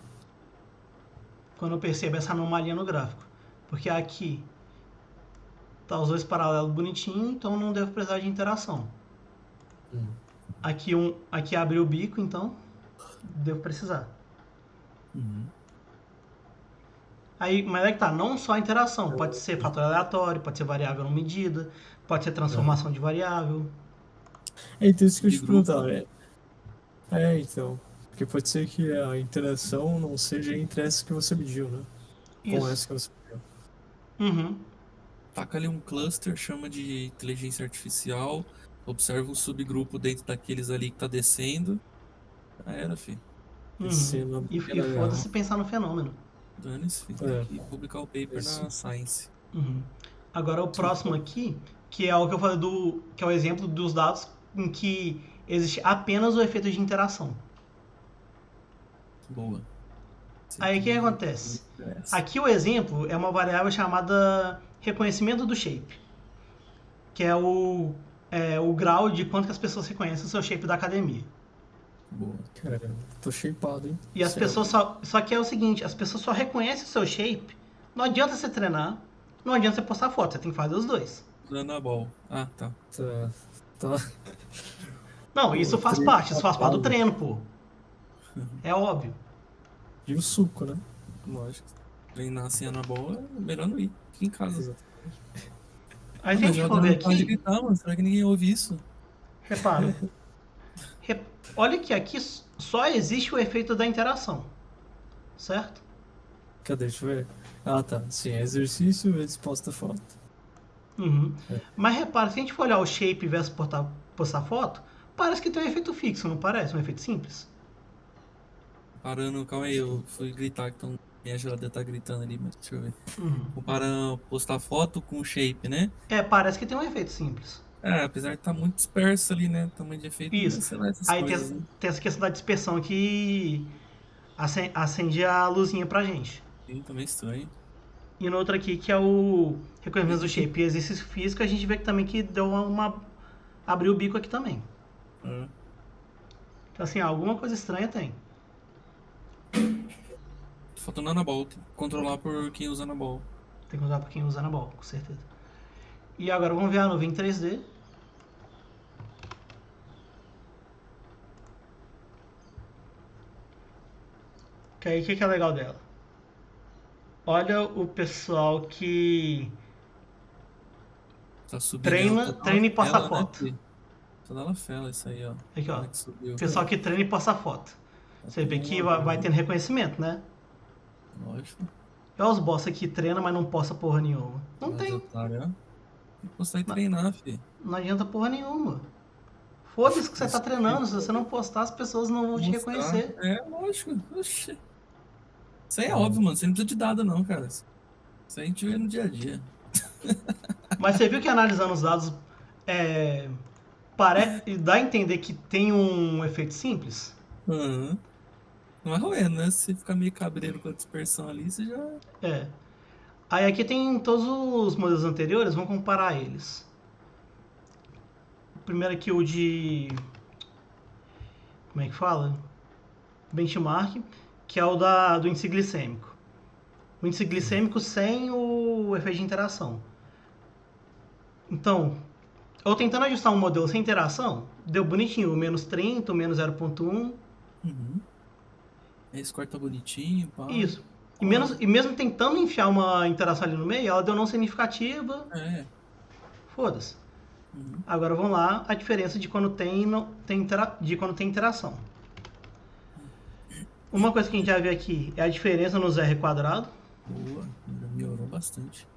Quando eu percebo essa anomalia no gráfico. Porque aqui tá os dois paralelos bonitinhos, então não devo precisar de interação. Aqui abriu o bico, então devo precisar. Uhum. Aí, mas é que tá, não só a interação, pode ser fator aleatório, pode ser variável não medida, pode ser transformação de variável. Então isso que eu De te grupo, perguntar. né? Então. Porque pode ser que a interação não seja entre essas que você mediu, né? Com Isso. essa que você mediu. Uhum. Taca ali um cluster, chama de inteligência artificial, observa um subgrupo dentro daqueles ali que tá descendo. Já era, filho. Uhum. E foda-se pensar no fenômeno. Dane-se, filho. Tem que publicar o paper na Science. Uhum. Agora o próximo aqui, que é o que eu falei que é o exemplo dos dados em que existe apenas o efeito de interação. Boa. Aí o que acontece? Aqui o exemplo é uma variável chamada reconhecimento do shape, que é o grau de quanto que as pessoas reconhecem o seu shape da academia. Boa. Caramba, tô shapeado, hein? E as pessoas só que é o seguinte, as pessoas só reconhecem o seu shape, não adianta você treinar, não adianta você postar foto, você tem que fazer os dois. Usando a ball. Ah, tá. Tá. Não, isso faz parte do treino, pô. É óbvio. E o suco, né? Lógico. Treinar assim na bola é melhor não ir. Aqui em casa. Aí se a gente for ver aqui, de gritar, mano. Será que ninguém ouve isso? repara. Olha que aqui só existe o efeito da interação. Certo? Cadê? Deixa eu ver. Ah, tá. Sim, exercício vezes posta foto. Uhum. Mas repara, se a gente for olhar o shape versus postar foto, parece que tem um efeito fixo, não parece? Um efeito simples. Parando, calma aí, eu fui gritar, então minha geladeira tá gritando ali, mas deixa eu ver. Uhum. Comparando postar foto com o shape, né? Parece que tem um efeito simples. Apesar de estar muito disperso ali, né? Tamanho de efeito, Isso. sei lá, essas Aí coisas, né? tem essa questão da dispersão que acende a luzinha pra gente. Sim, também estranho. E no outro aqui, que é o reconhecimento do shape e exercício físico, a gente vê que também que deu abriu o bico aqui também. Então assim, alguma coisa estranha tem. Faltando Anabol, tem que controlar por quem usa Anabol. Tem que usar pra quem usa na bola, com certeza. E agora vamos ver a nuvem em 3D. Que aí o que é legal dela? Olha o pessoal que Tá subindo treina e posta foto. Né, toda ela fela isso aí, ó. Aqui, ó. Que subiu. Pessoal que treina e posta foto. Você vê que vai tendo reconhecimento, né? Lógico. Olha os boss que treina, mas não posta porra nenhuma. Não Mas tem. Otário, ó. Tem que postar e treinar, filho. Não adianta porra nenhuma. Foda-se que você tá treinando. Se você não postar, as pessoas não vão te reconhecer. Lógico. Oxi. Isso aí é óbvio, mano. Você não precisa de dado, não, cara. Isso aí a gente vê no dia a dia. Mas você viu que analisando os dados dá a entender que tem um efeito simples? Uhum. Não é ruim, né? Se você ficar meio cabreiro com a dispersão ali, você já... Aí aqui tem todos os modelos anteriores, vamos comparar eles. Primeiro aqui o de... Como é que fala? Benchmark, que é o do índice glicêmico. O índice glicêmico sem o efeito de interação. Então, eu tentando ajustar um modelo sem interação, deu bonitinho, o menos 30, o menos 0.1. Esse corta bonitinho, pá. Isso. E mesmo tentando enfiar uma interação ali no meio, ela deu não significativa. Foda-se. Agora vamos lá, a diferença de quando tem interação. Uma coisa que a gente já viu aqui é a diferença nos R quadrado. Boa, melhorou bastante.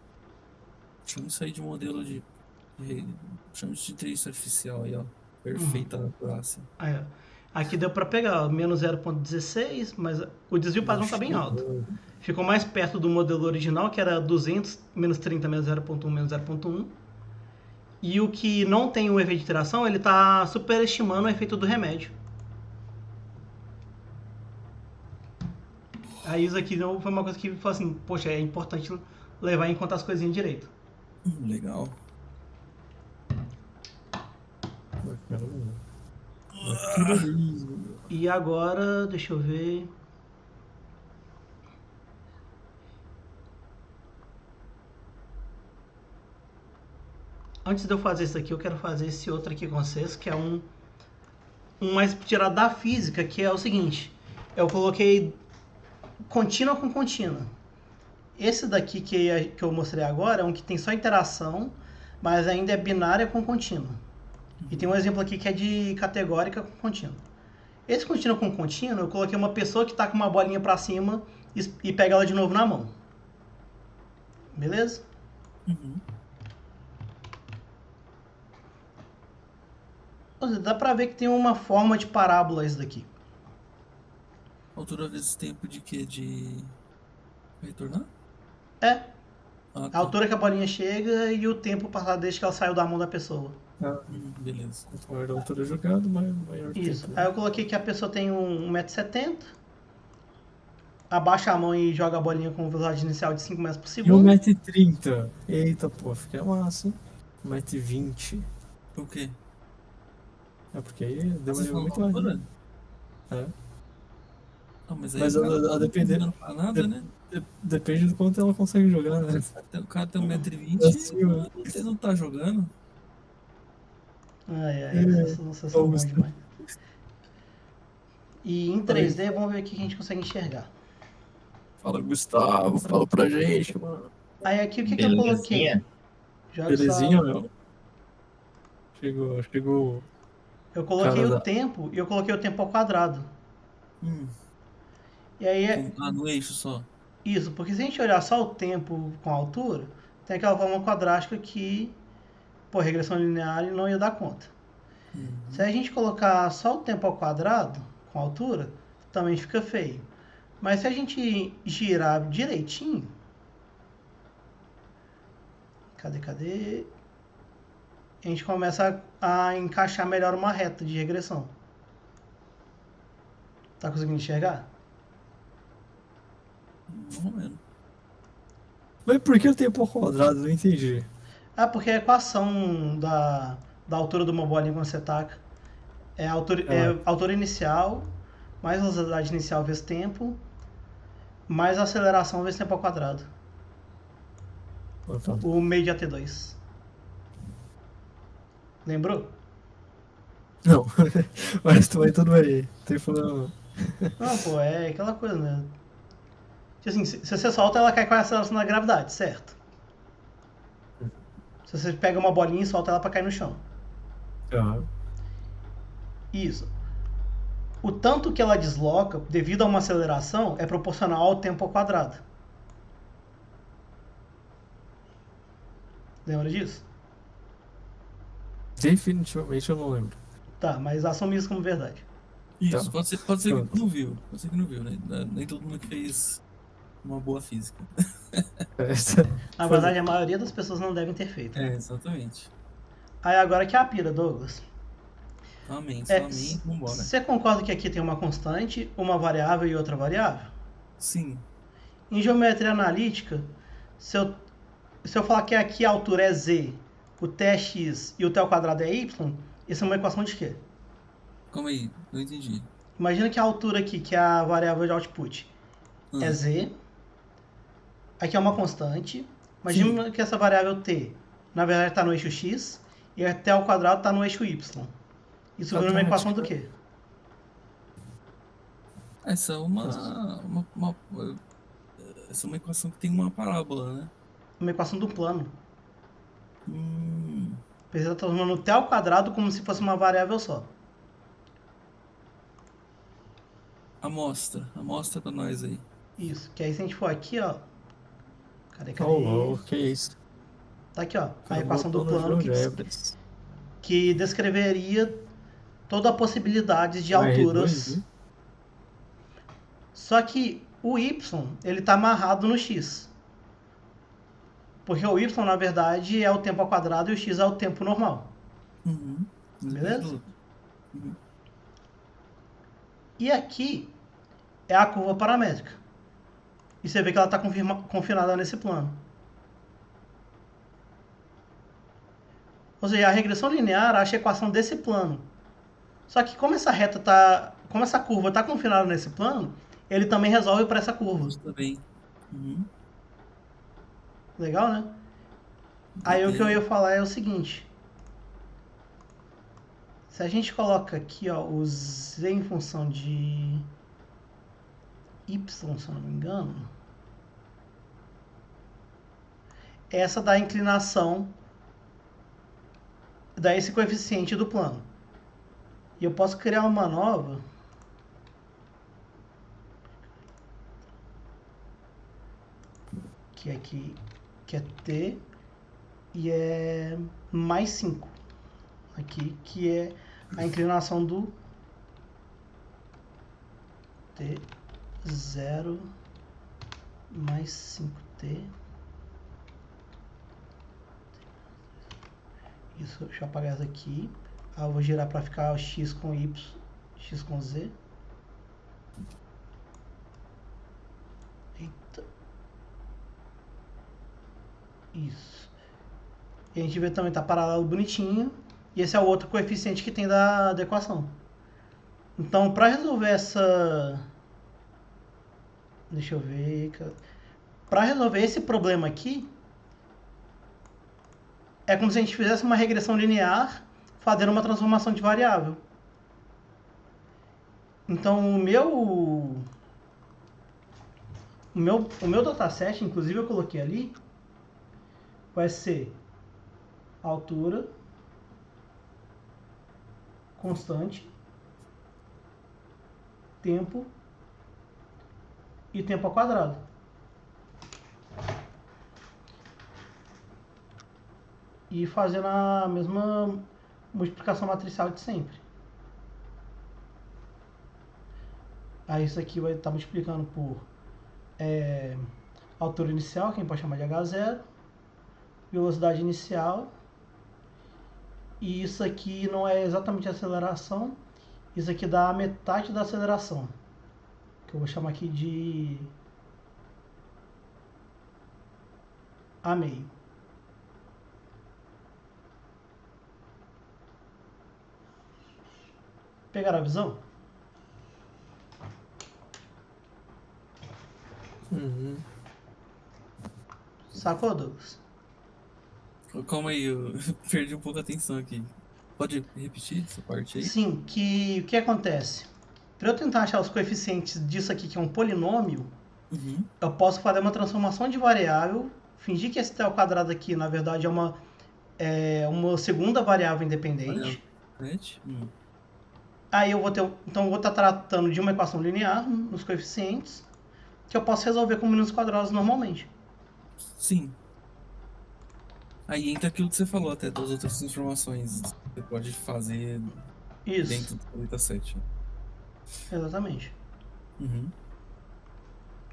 Chama isso aí de modelo de... Chama isso de inteligência artificial aí, ó. Perfeita na classe. Aí, ó. Aqui deu pra pegar menos 0.16, mas o desvio padrão tá bem alto. Ficou mais perto do modelo original, que era 200, menos 30, menos 0.1, menos 0.1. E o que não tem o efeito de interação, ele tá superestimando o efeito do remédio. Aí isso aqui foi uma coisa que falou assim, poxa, é importante levar em conta as coisinhas direito. Legal. E agora, deixa eu ver... Antes de eu fazer isso aqui, eu quero fazer esse outro aqui com vocês, que é um mais tirado da física, que é o seguinte. Eu coloquei contínua com contínua. Esse daqui que eu mostrei agora é um que tem só interação, mas ainda é binária com contínua. E tem um exemplo aqui que é de categórica com contínua. Esse contínua com contínua, eu coloquei uma pessoa que está com uma bolinha para cima e pega ela de novo na mão. Beleza? Ou seja, dá pra ver que tem uma forma de parábola isso daqui. Altura vezes tempo de quê? De retornar? É, Ah, a tá. altura que a bolinha chega e o tempo passado desde que ela saiu da mão da pessoa. Beleza. Quanto maior a altura jogada, maior o Isso. tempo. Aí eu coloquei que a pessoa tem 1,70 m, abaixa a mão e joga a bolinha com velocidade inicial de 5 metros por E segundo. 1,30 m. Eita, pô, fica massa, hein? 1,20 m. O quê? É porque aí deu um Vocês nível falam muito da mais. altura? É. Ah, mas aí Mas o cara não tá depender, jogando pra nada, né? depende do quanto ela consegue jogar, né? O cara tem 1,20 m e Acima. não tá jogando. Ai, É, ai, vocês são bons vamos. demais. E em Aí, 3D, vamos ver o que a gente consegue enxergar. fala, Gustavo, fala pra gente, mano. Aí aqui o que eu coloquei? Belezinha. Joga Belezinha, só. meu? Chegou o Eu coloquei cara o da. tempo e eu coloquei o tempo ao quadrado. Hum, E aí é no eixo só. isso, porque se a gente olhar só o tempo com a altura, tem aquela forma quadrástica que, por regressão linear, ele não ia dar conta. Se a gente colocar só o tempo ao quadrado, com a altura, também fica feio. Mas se a gente girar direitinho. Cadê? A gente começa a encaixar melhor uma reta de regressão. Tá conseguindo enxergar? Mais ou menos. Mas por que o tempo ao quadrado? Não entendi. Ah, porque a equação da altura de uma bolinha quando você taca é altura inicial, mais velocidade inicial vezes tempo, mais aceleração vezes tempo ao quadrado. Então, O meio de AT2. Lembrou? não, mas tudo bem. Tem problema. Não, pô, é aquela coisa, né? Tipo assim, se você solta, ela cai com a aceleração da gravidade, certo? Se você pega uma bolinha e solta ela pra cair no chão. Ah, Isso. O tanto que ela desloca, devido a uma aceleração, é proporcional ao tempo ao quadrado. Lembra disso? definitivamente eu não lembro. Tá, mas assume isso como verdade. Isso, Tá. pode ser Pronto. que não viu. Pode ser que não viu, né? Nem todo mundo que fez uma boa física. Na verdade, a maioria das pessoas não devem ter feito. É, exatamente. Aí agora que é a pira, Douglas. Amém, É, amém, vambora. você concorda que aqui tem uma constante, uma variável e outra variável? Sim. Em geometria analítica, se eu falar que aqui a altura é z, o t é x e o t ao quadrado é y, isso é uma equação de quê? Calma aí, não entendi. Imagina que a altura aqui, que é a variável de output, é Ah, z. Aqui é uma constante. Imagina que essa variável t, na verdade, está no eixo x e a t ao quadrado está no eixo y. Isso vira uma equação do quê? essa é essa é uma equação que tem uma parábola, né? Uma equação do plano. Hum, Precisa estar transformando o t ao quadrado como se fosse uma variável só. amostra pra nós aí. Isso. Que aí se a gente for aqui, ó. Cadê? Oh, que isso? Tá aqui, ó. A Cara, equação do botou plano no GeoGebras. que descreveria toda a possibilidade de O alturas. R2, né? Só que o y, ele tá amarrado no x. Porque o y, na verdade, é o tempo ao quadrado e o x é o tempo normal. Uhum. Beleza? E aqui é a curva paramétrica. E você vê que ela está confinada nesse plano. Ou seja, a regressão linear acha a equação desse plano. Só que como essa curva está confinada nesse plano, ele também resolve para essa curva. Isso também. Uhum. Legal, né? Aí o que eu ia falar é o seguinte. Se a gente coloca aqui, ó, o z em função de y, se eu não me engano, essa dá a inclinação, dá esse coeficiente do plano. E eu posso criar uma nova que aqui que é t e é mais 5 aqui, que é a inclinação do T0 mais 5T. Isso, deixa eu apagar essa aqui. Eu vou girar para ficar o x com y, x com z. Eita. Isso. E a gente vê também tá paralelo bonitinho. E esse é o outro coeficiente que tem da equação. Então, para resolver essa... Deixa eu ver... Para resolver esse problema aqui, é como se a gente fizesse uma regressão linear fazendo uma transformação de variável. Então, o meu dataset, inclusive eu coloquei ali, vai ser altura, constante, tempo e tempo ao quadrado. E fazendo a mesma multiplicação matricial de sempre. Aí isso aqui vai estar multiplicando por altura inicial, que a gente pode chamar de H0, velocidade inicial, e isso aqui não é exatamente a aceleração, isso aqui dá a metade da aceleração, que eu vou chamar aqui de A meio. Pegaram a visão? Uhum. Sacou, Douglas? Calma aí, eu perdi um pouco a atenção aqui. Pode repetir essa parte aí? Sim, o que acontece? Para eu tentar achar os coeficientes disso aqui, que é um polinômio, eu posso fazer uma transformação de variável, fingir que esse t ao quadrado aqui, na verdade, é uma segunda variável independente. Aí eu vou ter, então eu vou estar tratando de uma equação linear nos coeficientes, que eu posso resolver com mínimos quadrados normalmente. Sim. Aí entra aquilo que você falou até das outras informações que você pode fazer dentro do dataset. Exatamente. Uhum.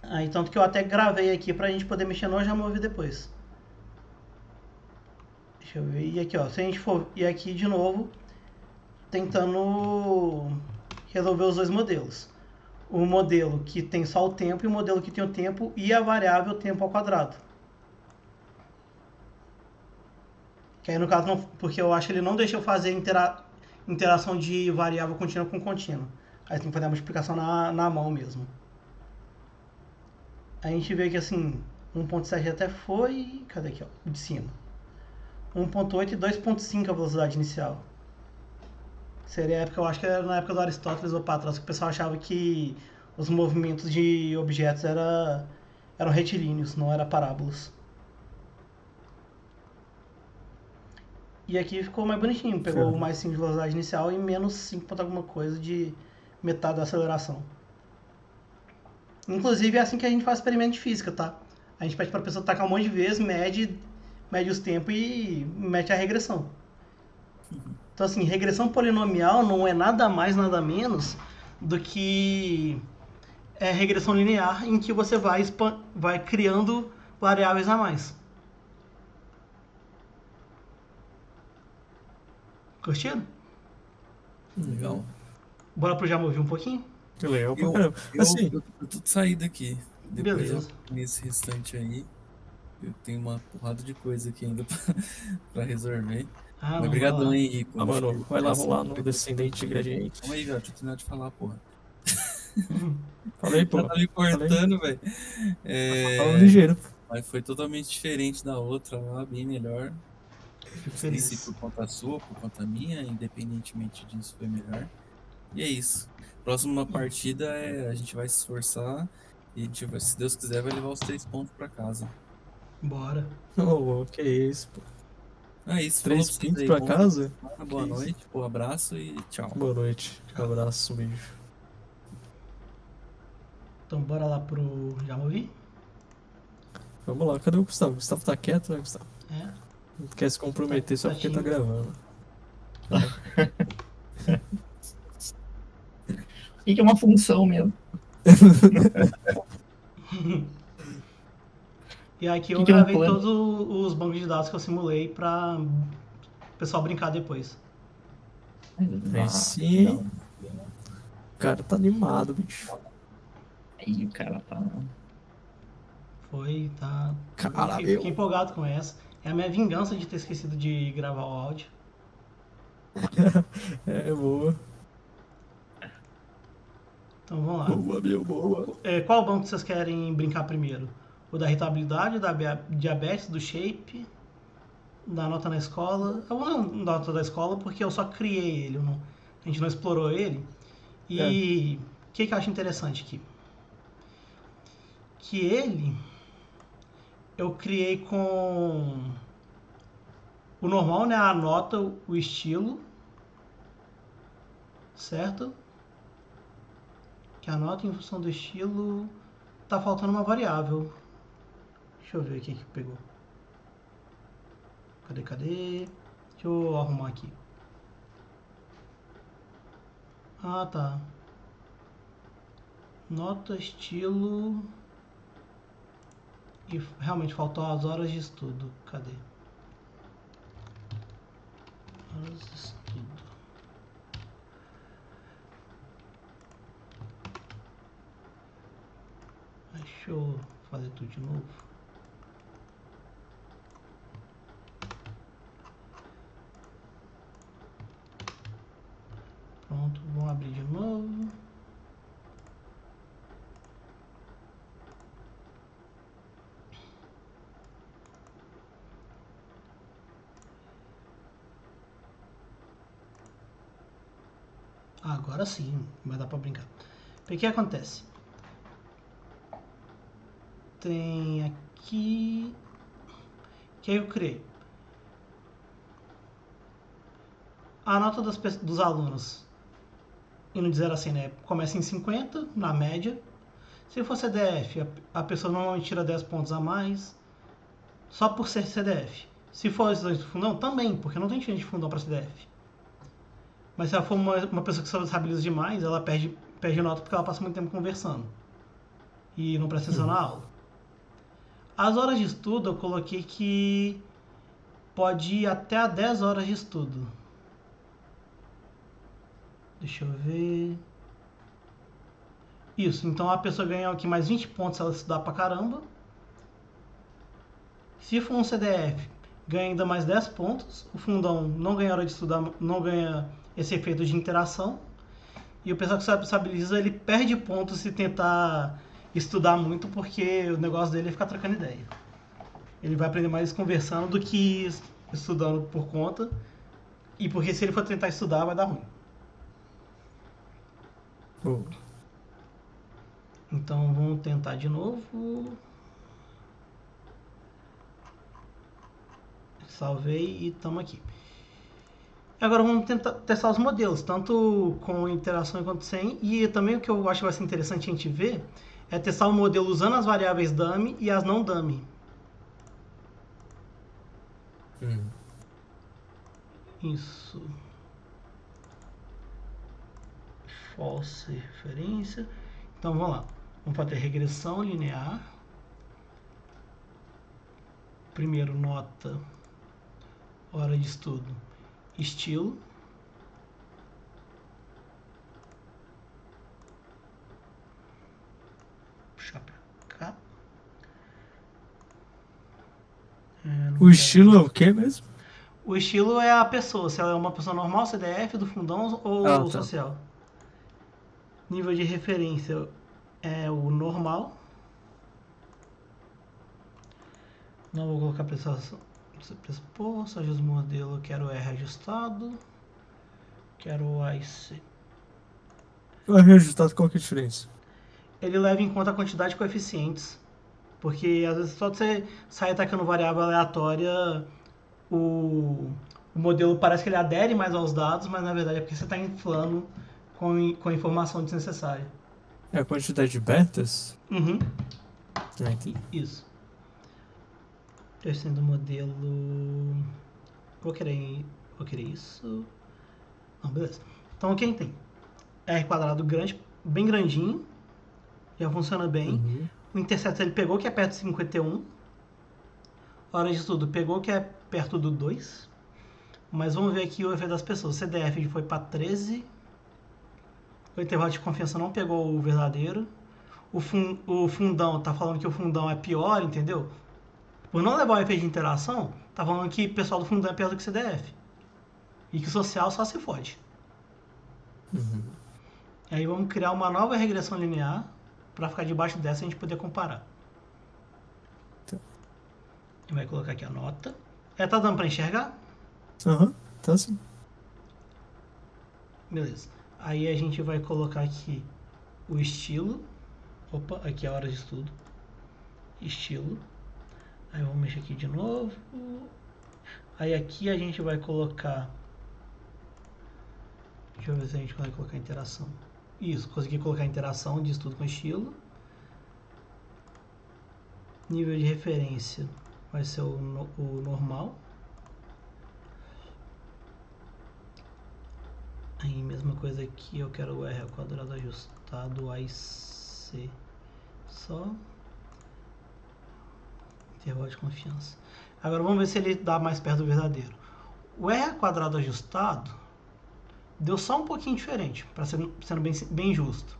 Aí tanto que eu até gravei aqui pra gente poder mexer no Jamove depois. Deixa eu ver. E aqui, ó, se a gente for ir aqui de novo, tentando resolver os dois modelos. O modelo que tem só o tempo e o modelo que tem o tempo e a variável tempo ao quadrado. Que aí no caso, não, porque eu acho que ele não deixa eu fazer interação de variável contínua com contínua. Aí tem que fazer uma multiplicação na mão mesmo. A gente vê que assim, 1.7 até foi... Cadê aqui, ó? De cima. 1.8 e 2.5 a velocidade inicial. Seria a época, eu acho que era na época do Aristóteles ou Patras, que o pessoal achava que os movimentos de objetos eram retilíneos, não eram parábolas. E aqui ficou mais bonitinho, pegou o mais 5 de velocidade inicial e menos 5 ponto alguma coisa de metade da aceleração. Inclusive é assim que a gente faz experimento de física, tá? A gente pede para a pessoa tacar um monte de vezes, mede os tempos e mete a regressão. Então assim, regressão polinomial não é nada mais, nada menos do que regressão linear em que você vai criando variáveis a mais. Curtiram? Legal. Bora pro Jamove um pouquinho? Que legal pra Eu, caramba. eu, Assim, eu tô saído daqui. Depois Beleza. nesse restante aí, eu tenho uma porrada de coisa aqui ainda pra resolver. Ah, Mas brigadão aí, Rico. mano, vai lá, vamos lá no descendente de gradiente. Calma aí, velho. Deixa eu terminar de falar, porra. Falei, pô. Já tá me cortando, velho. Fala ligeiro. Mas foi totalmente diferente da outra lá, bem melhor. Não sei se por conta sua, por conta minha, independentemente disso, foi melhor. E é isso. Próxima partida a gente vai se esforçar e a gente vai, se Deus quiser, vai levar os 3 pontos pra casa. Bora. Oh, que isso, pô. É isso. 3 pintos pra casa? Boa noite, pô, abraço e tchau. Boa noite. Um abraço, um beijo. Então bora lá pro Jamove? Vamos lá, cadê o Gustavo? O Gustavo tá quieto, né, Gustavo? É. Não quer se comprometer só porque tá tímido. gravando. que é uma função mesmo? E aqui O eu que é um gravei plano? todos os bancos de dados que eu simulei pra o pessoal brincar depois. Aí sim, Não. o cara tá animado, bicho. Aí o cara tá. Foi, tá. Cara, Fiquei meu. empolgado com essa. É a minha vingança de ter esquecido de gravar o áudio. É, boa. Então vamos lá. Boa, meu, boa. Qual banco vocês querem brincar primeiro? O da irritabilidade, da diabetes, do shape, da nota na escola? Eu vou da nota da escola porque eu só criei ele, a gente não explorou ele. E o que eu acho interessante aqui? Que ele eu criei com o normal, né? A nota, o estilo, certo? Que a nota em função do estilo tá faltando uma variável. Deixa eu ver aqui que pegou. Cadê? Deixa eu arrumar aqui. Ah, tá. Nota, estilo... E realmente faltou as horas de estudo. Cadê? Horas de estudo. Deixa eu fazer tudo de novo. Pronto, vamos abrir de novo. Agora sim, vai dar pra brincar. O que acontece? Tem aqui... que eu criei. A nota dos alunos, indo de 0 a 100, né? Começa em 50, na média. Se for CDF, a pessoa normalmente tira 10 pontos a mais, só por ser CDF. Se for estudante de fundão, também, porque não tem gente de fundão para CDF. Mas se ela for uma pessoa que sobressalariza demais, ela perde nota porque ela passa muito tempo conversando. E não presta atenção na aula. As horas de estudo, eu coloquei que pode ir até a 10 horas de estudo. Deixa eu ver... Isso, então a pessoa ganha aqui mais 20 pontos se ela estudar pra caramba. Se for um CDF, ganha ainda mais 10 pontos. O fundão não ganha hora de estudar, não ganha esse efeito de interação. E o pessoal que estabiliza, ele perde pontos se tentar estudar muito, porque o negócio dele é ficar trocando ideia. Ele vai aprender mais conversando do que estudando por conta. E porque se ele for tentar estudar, vai dar ruim. Então vamos tentar de novo. Salvei e estamos aqui. Agora vamos tentar testar os modelos, tanto com interação quanto sem. E também o que eu acho que vai ser interessante a gente ver é testar o modelo usando as variáveis dummy e as não dummy. Isso. False referência. Então vamos lá. Vamos fazer regressão linear. Primeiro nota, hora de estudo, estilo. Puxar pra cá. O estilo é o que mesmo? O estilo é a pessoa, se ela é uma pessoa normal, CDF, do fundão ou tá. social. Nível de referência é o normal. Não vou colocar pressuposto, ajuste modelo, quero R ajustado. Quero IC. O R ajustado, qual que é a diferença? Ele leva em conta a quantidade de coeficientes. Porque às vezes só de você sair atacando variável aleatória, o modelo parece que ele adere mais aos dados, mas na verdade é porque você está inflando com informação desnecessária. É a quantidade de betas? Uhum. Entendi. Isso. Testando o modelo... Vou querer isso. Não, beleza. Então quem tem? R quadrado grande bem grandinho. Já funciona bem. Uhum. O intercepto ele pegou que é perto de 51. Hora de estudo pegou que é perto do 2. Mas vamos ver aqui o efeito das pessoas. O CDF foi para 13. O intervalo de confiança não pegou o verdadeiro. O fundão tá falando que o fundão é pior, entendeu? Por não levar o efeito de interação, tá falando que o pessoal do fundão é pior do que o CDF. E que o social só se fode. Uhum. Aí vamos criar uma nova regressão linear para ficar debaixo dessa e a gente poder comparar. Tá. Vai colocar aqui a nota. Tá dando para enxergar? Aham, tá assim. Beleza. Aí a gente vai colocar aqui o estilo. Opa, aqui é a hora de estudo. Estilo. Aí vamos mexer aqui de novo. Aí aqui a gente vai colocar... Deixa eu ver se a gente consegue colocar interação. Isso, consegui colocar interação de estudo com estilo. Nível de referência vai ser o normal. Aí mesma coisa aqui, eu quero o R ao quadrado ajustado, AIC só. Intervalo de confiança. Agora vamos ver se ele dá mais perto do verdadeiro. O R ao quadrado ajustado deu só um pouquinho diferente, para sendo bem justo.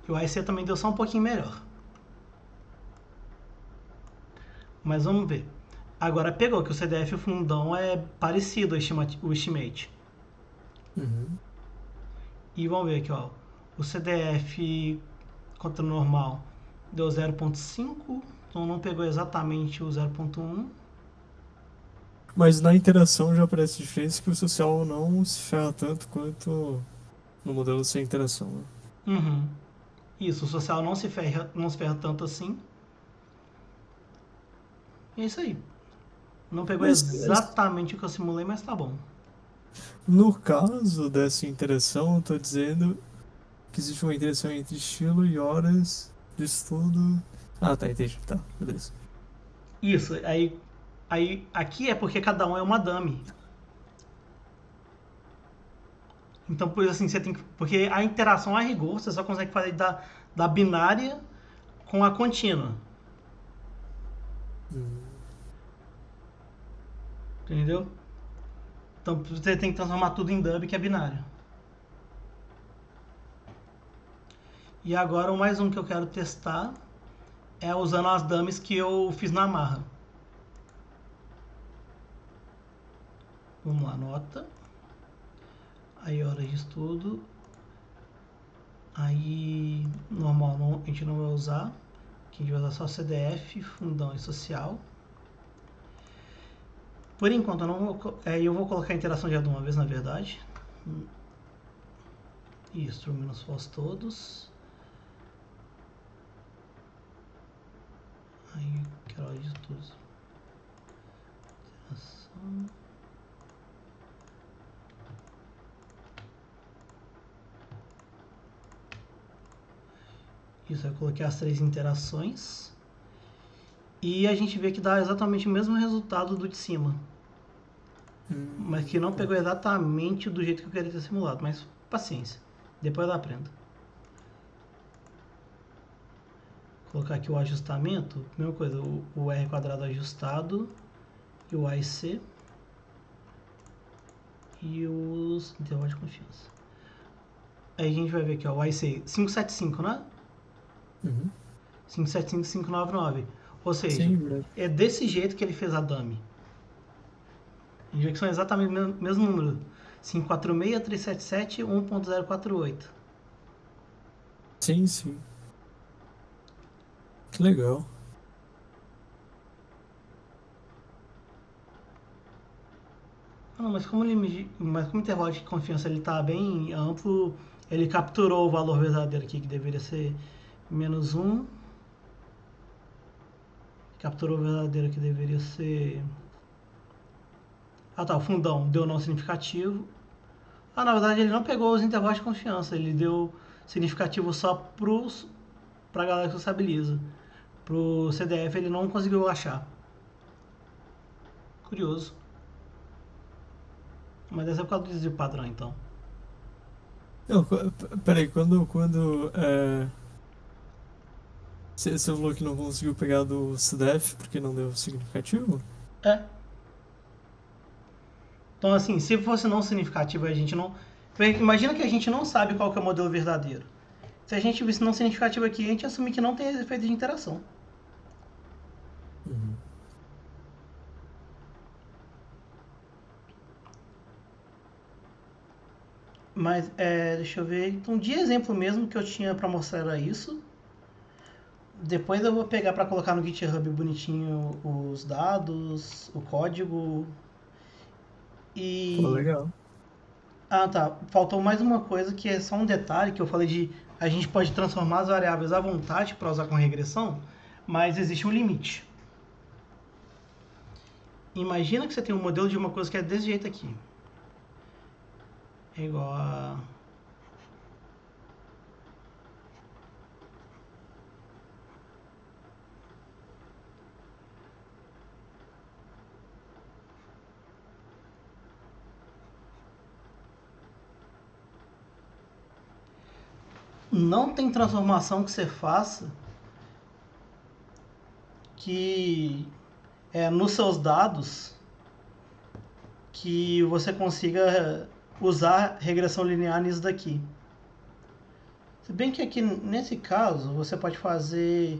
E o AIC também deu só um pouquinho melhor. Mas vamos ver. Agora pegou que o CDF e o fundão é parecido o estimate. Uhum. E vamos ver aqui, ó. O CDF contra o normal deu 0.5, então não pegou exatamente o 0.1. Mas na interação já aparece diferença que o social não se ferra tanto quanto no modelo sem interação, né? Uhum. Isso, o social não se ferra tanto assim. E é isso aí. Não pegou Mas exatamente o que eu simulei, mas tá bom. no caso dessa interação, eu tô dizendo que existe uma interação entre estilo e horas de estudo. Ah, tá, entendi. Tá, beleza. Isso, aí aqui é porque cada um é uma dummy. Então, por isso assim, você tem que... Porque a interação a rigor, você só consegue fazer da binária com a contínua. Entendeu? Então você tem que transformar tudo em dub, que é binário. E agora mais um que eu quero testar é usando as dummies que eu fiz na marra. Vamos lá, nota. Aí hora de estudo. Aí normal a gente não vai usar. Aqui a gente vai usar só CDF, fundão e social. Por enquanto eu não vou, eu vou colocar a interação já de uma vez, na verdade. Isso, true menos false todos. Aí quero hora de estudos. Interação. Isso, eu coloquei as 3 interações. E a gente vê que dá exatamente o mesmo resultado do de cima. Mas que não pegou exatamente do jeito que eu queria ter simulado. Mas paciência, depois eu aprendo. Vou colocar aqui o ajustamento. Mesma coisa, o R quadrado ajustado. E o AIC. E os intervalos de confiança. Aí a gente vai ver aqui, ó, o AIC 575, né? Uhum. 575, 599. Ou seja, Sim, é desse jeito que ele fez a dummy. A gente vê que são exatamente o mesmo número. 546, 377, 1.048. sim, sim. Que legal. Não, mas como o intervalo de confiança ele está bem amplo, ele capturou o valor verdadeiro aqui, que deveria ser menos 1. Capturou o verdadeiro que deveria ser... Ah tá, o fundão deu não significativo. Ah, na verdade ele não pegou os intervalos de confiança, ele deu significativo só pra galera que estabiliza. Pro CDF ele não conseguiu achar. Curioso. Mas deve ser por causa do desvio padrão, então. Não, peraí, você falou que não conseguiu pegar do CDF porque não deu significativo? É. Então, assim, se fosse não significativo, a gente não... Imagina que a gente não sabe qual que é o modelo verdadeiro. Se a gente visse não significativo aqui, a gente assume que não tem efeito de interação. Uhum. Mas, deixa eu ver. Então, de exemplo mesmo que eu tinha para mostrar era isso. Depois eu vou pegar para colocar no GitHub bonitinho os dados, o código Pô, e... legal. Ah, tá. Faltou mais uma coisa que é só um detalhe que eu falei de a gente pode transformar as variáveis à vontade para usar com regressão, mas existe um limite. Imagina que você tem um modelo de uma coisa que é desse jeito aqui. É igual a... Não tem transformação que você faça que nos seus dados que você consiga usar regressão linear nisso daqui. Se bem que aqui nesse caso você pode fazer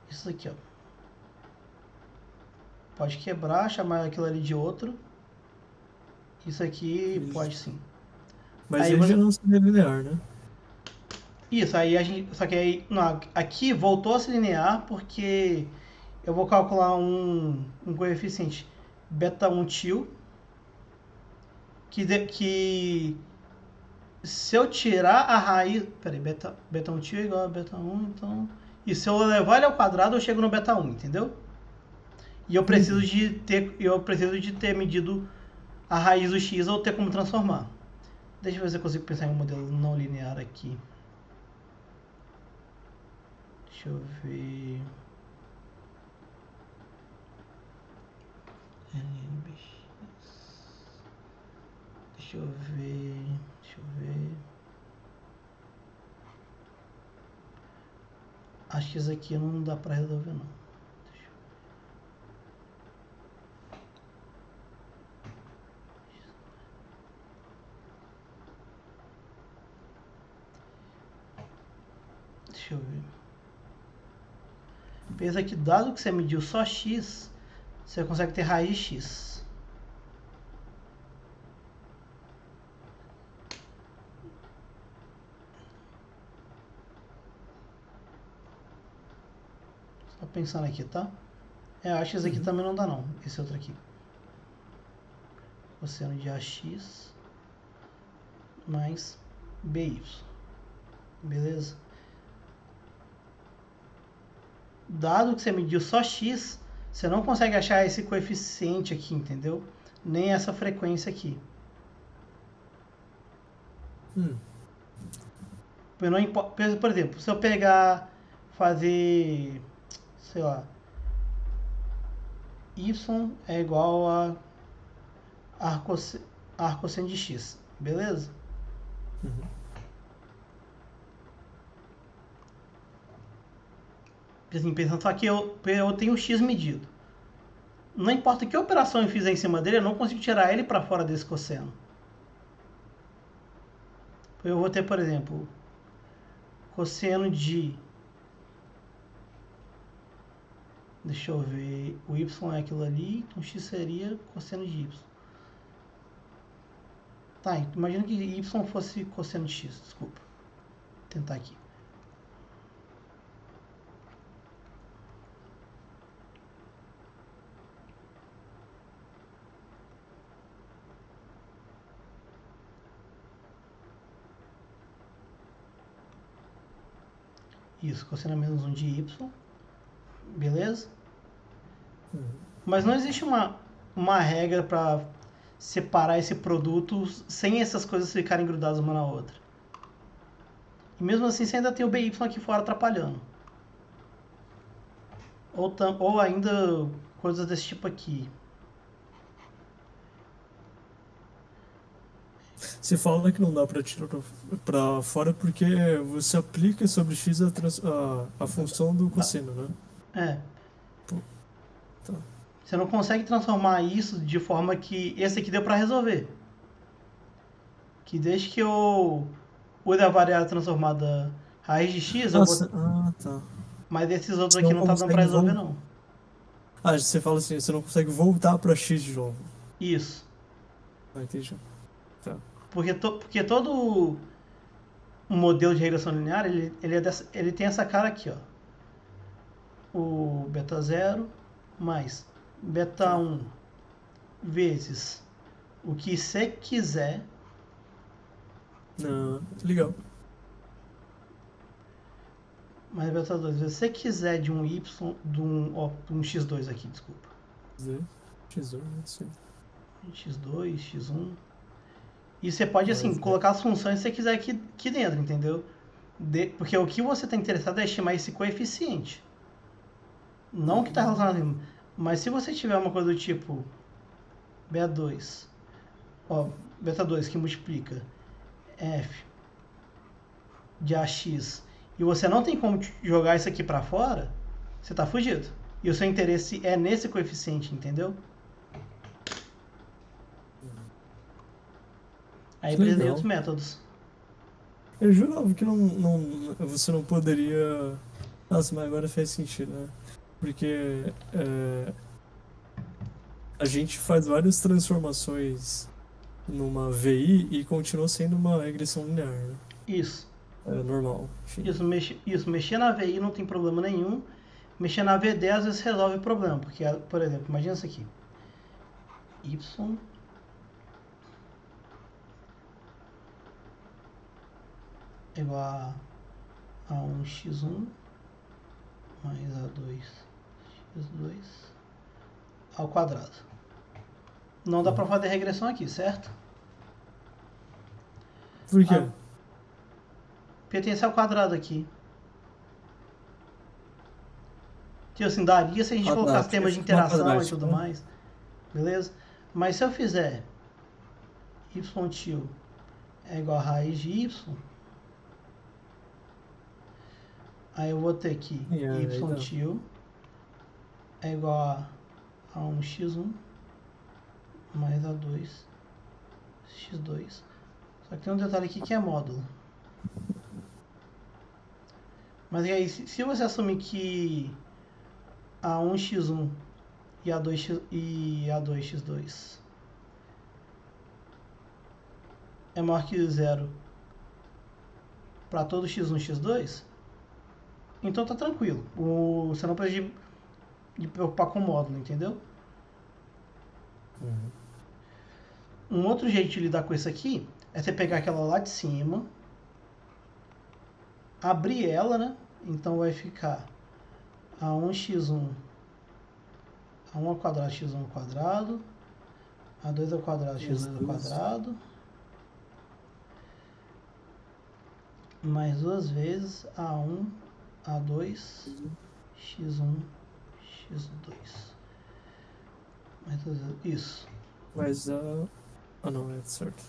isso aqui, ó. Pode quebrar, chamar aquilo ali de outro. Isso aqui pode sim. Mas Aí aí já você... não seria linear, né? Isso, aí a gente. Só que aí. Não, aqui voltou a se linear porque eu vou calcular um coeficiente beta 1 til que se eu tirar a raiz. Peraí, beta 1 til é igual a beta 1, então. E se eu levar ele ao quadrado, eu chego no beta 1, entendeu? E eu preciso de ter medido a raiz do x ou ter como transformar. Deixa eu ver se eu consigo pensar em um modelo não linear aqui. Deixa eu ver. Deixa eu ver. Deixa eu ver. Acho que isso aqui não dá pra resolver não. Deixa eu ver. Pensa que dado que você mediu só x, você consegue ter raiz x. Só pensando aqui, tá? Eu acho que esse aqui também não dá não. Esse outro aqui. Cosseno de ax mais by. Beleza? Dado que você mediu só x, você não consegue achar esse coeficiente aqui, entendeu? Nem essa frequência aqui. Não importa, por exemplo, se eu pegar, fazer, sei lá, y é igual a arcosseno de x, beleza? Assim, pensando só que eu tenho x medido. Não importa que operação eu fizer em cima dele, eu não consigo tirar ele para fora desse cosseno. Eu vou ter, por exemplo, cosseno de... Deixa eu ver, o y é aquilo ali, então x seria cosseno de y. Tá, imagina que y fosse cosseno de x, desculpa. Vou tentar aqui. Isso, cosseno menos 1 de y. Beleza? Mas não existe uma regra para separar esse produto sem essas coisas ficarem grudadas uma na outra. E mesmo assim você ainda tem o by aqui fora atrapalhando. Ou ainda coisas desse tipo aqui. Você fala que não dá pra tirar pra fora porque você aplica sobre x a função do cosseno, né? É. Pô, tá. Você não consegue transformar isso de forma que esse aqui deu pra resolver. Que desde que eu use a variável transformada raiz de x, eu vou... Tá. Mas esses outros Você aqui não não tá dando pra consegue resolver, voltar. não. Ah, você fala assim, você não consegue voltar pra x de novo. Isso. Ah, entendi. Tá. Porque todo um modelo de regressão linear, ele tem essa cara aqui, ó. O beta 0 mais beta 1 vezes o que você quiser, Não, legal. mais beta 2 vezes se você quiser de um y, de um x2 aqui, desculpa. Z, x1, sim. x2, x1. E você pode, assim, Mas, colocar as funções que você quiser aqui dentro, entendeu? Porque o que você está interessado é estimar esse coeficiente. Não o que está relacionado. Mas se você tiver uma coisa do tipo B2, beta 2 que multiplica f de ax e você não tem como jogar isso aqui para fora, você está fugido. E o seu interesse é nesse coeficiente, entendeu? Aí precisa de outros legal. métodos. Eu jurava que você não poderia. Nossa, mas agora faz sentido, né? Porque a gente faz várias transformações numa VI e continua sendo uma regressão linear, né? Isso. É normal, enfim. Mexer na VI não tem problema nenhum. Mexer na VD às vezes resolve o problema. Porque, por exemplo, imagina isso aqui. Y igual a 1x1 mais a2x2 ao quadrado. Não dá pra fazer regressão aqui, certo? Por quê? Pertence ao quadrado aqui. Tipo assim, daria se a gente Ah, tá, colocasse porque temas de fica uma interação e quadrática, tudo né? mais. Beleza? Mas se eu fizer y tio é igual a raiz de y, aí eu vou ter que Aí y dá. tio é igual a 1x1 mais a 2x2. Só que tem um detalhe aqui que é módulo. Mas e aí, se você assumir que a 1x1 e a 2x2 é maior que zero para todo x1 x2, então tá tranquilo. Você não precisa de preocupar com o módulo, entendeu? Uhum. Um outro jeito de lidar com isso aqui é você pegar aquela lá de cima, abrir ela, né? Então vai ficar a 1x1 a 1 ao quadrado x1 ao quadrado, a 2 ao quadrado x2 ao quadrado, mais duas vezes a1, a2, x1, x2. Mais duas vezes. Isso. Mas ah, não, é certo.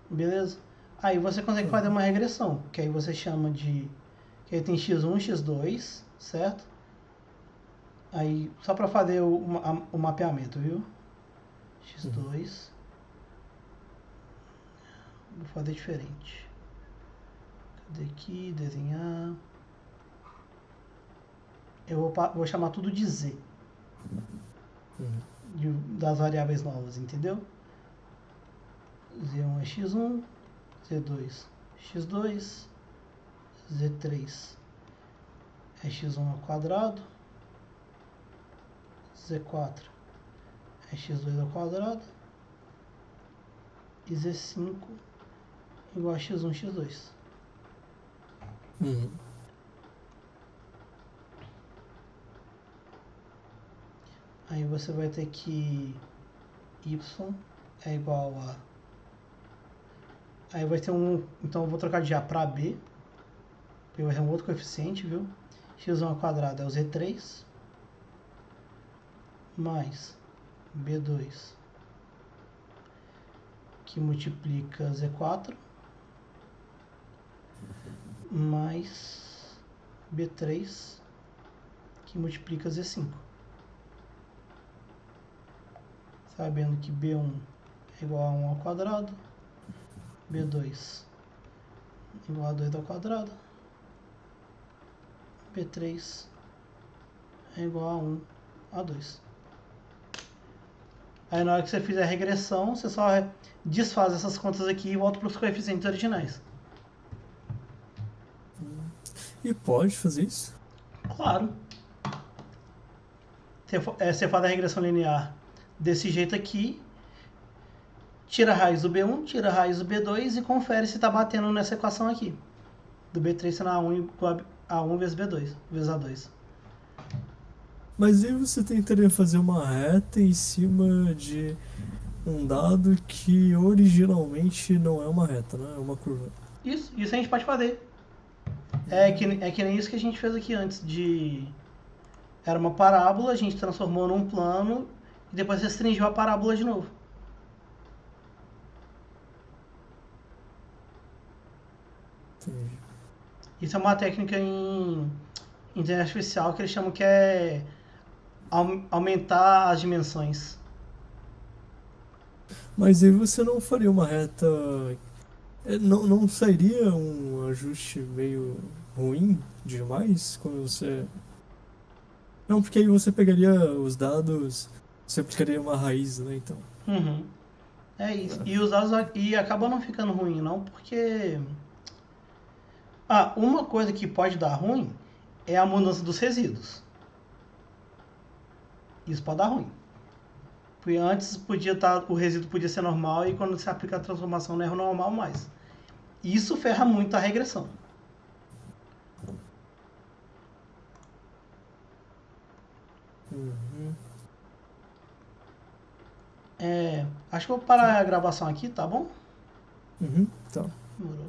Beleza? Aí você consegue fazer uma regressão, que aí você chama de... que aí tem x1, x2, certo? Aí, só para fazer o mapeamento, viu? x2. Vou fazer diferente. Cadê aqui? Desenhar. Eu vou chamar tudo de z. Das variáveis novas, entendeu? Z1 é x1, Z2 x2, Z3 é x1 ao quadrado, Z4 é x2 ao quadrado e Z5 igual a x1, x2. Aí você vai ter que y é igual a... Aí vai ter um... Então eu vou trocar de A para B, porque vai ter um outro coeficiente, viu? x1 ao quadrado é o Z3 mais B2 que multiplica Z4 mais B3 que multiplica Z5. Sabendo que B1 é igual a 1 ao quadrado, B2 igual a 2 ao quadrado, B3 é igual a 1 a 2. Aí na hora que você fizer a regressão, você só desfaz essas contas aqui e volta para os coeficientes originais. E pode fazer isso? Claro. Você faz a regressão linear desse jeito aqui, tira a raiz do B1, tira a raiz do B2 e confere se está batendo nessa equação aqui. Do B3 sendo A1 igual a 1 vezes B2, vezes A2. Mas aí você tentaria fazer uma reta em cima de um dado que originalmente não é uma reta, né? É uma curva. Isso a gente pode fazer. É que nem isso que a gente fez aqui antes de... Era uma parábola, a gente transformou num plano e depois restringiu a parábola de novo. Entendi. Isso é uma técnica em inteligência artificial que eles chamam que é aumentar as dimensões. Mas aí você não faria uma reta. Não sairia um ajuste meio ruim demais quando você. Não, porque aí você pegaria os dados, você aplicaria uma raiz, né? Então. Uhum. É isso. E os dados acabam não ficando ruim, não, porque... uma coisa que pode dar ruim é a mudança dos resíduos. Isso pode dar ruim. Porque antes o resíduo podia ser normal e quando você aplica a transformação não é normal mais. Isso ferra muito a regressão. Uhum. Acho que eu vou parar a gravação aqui, tá bom? Tá. Demorou.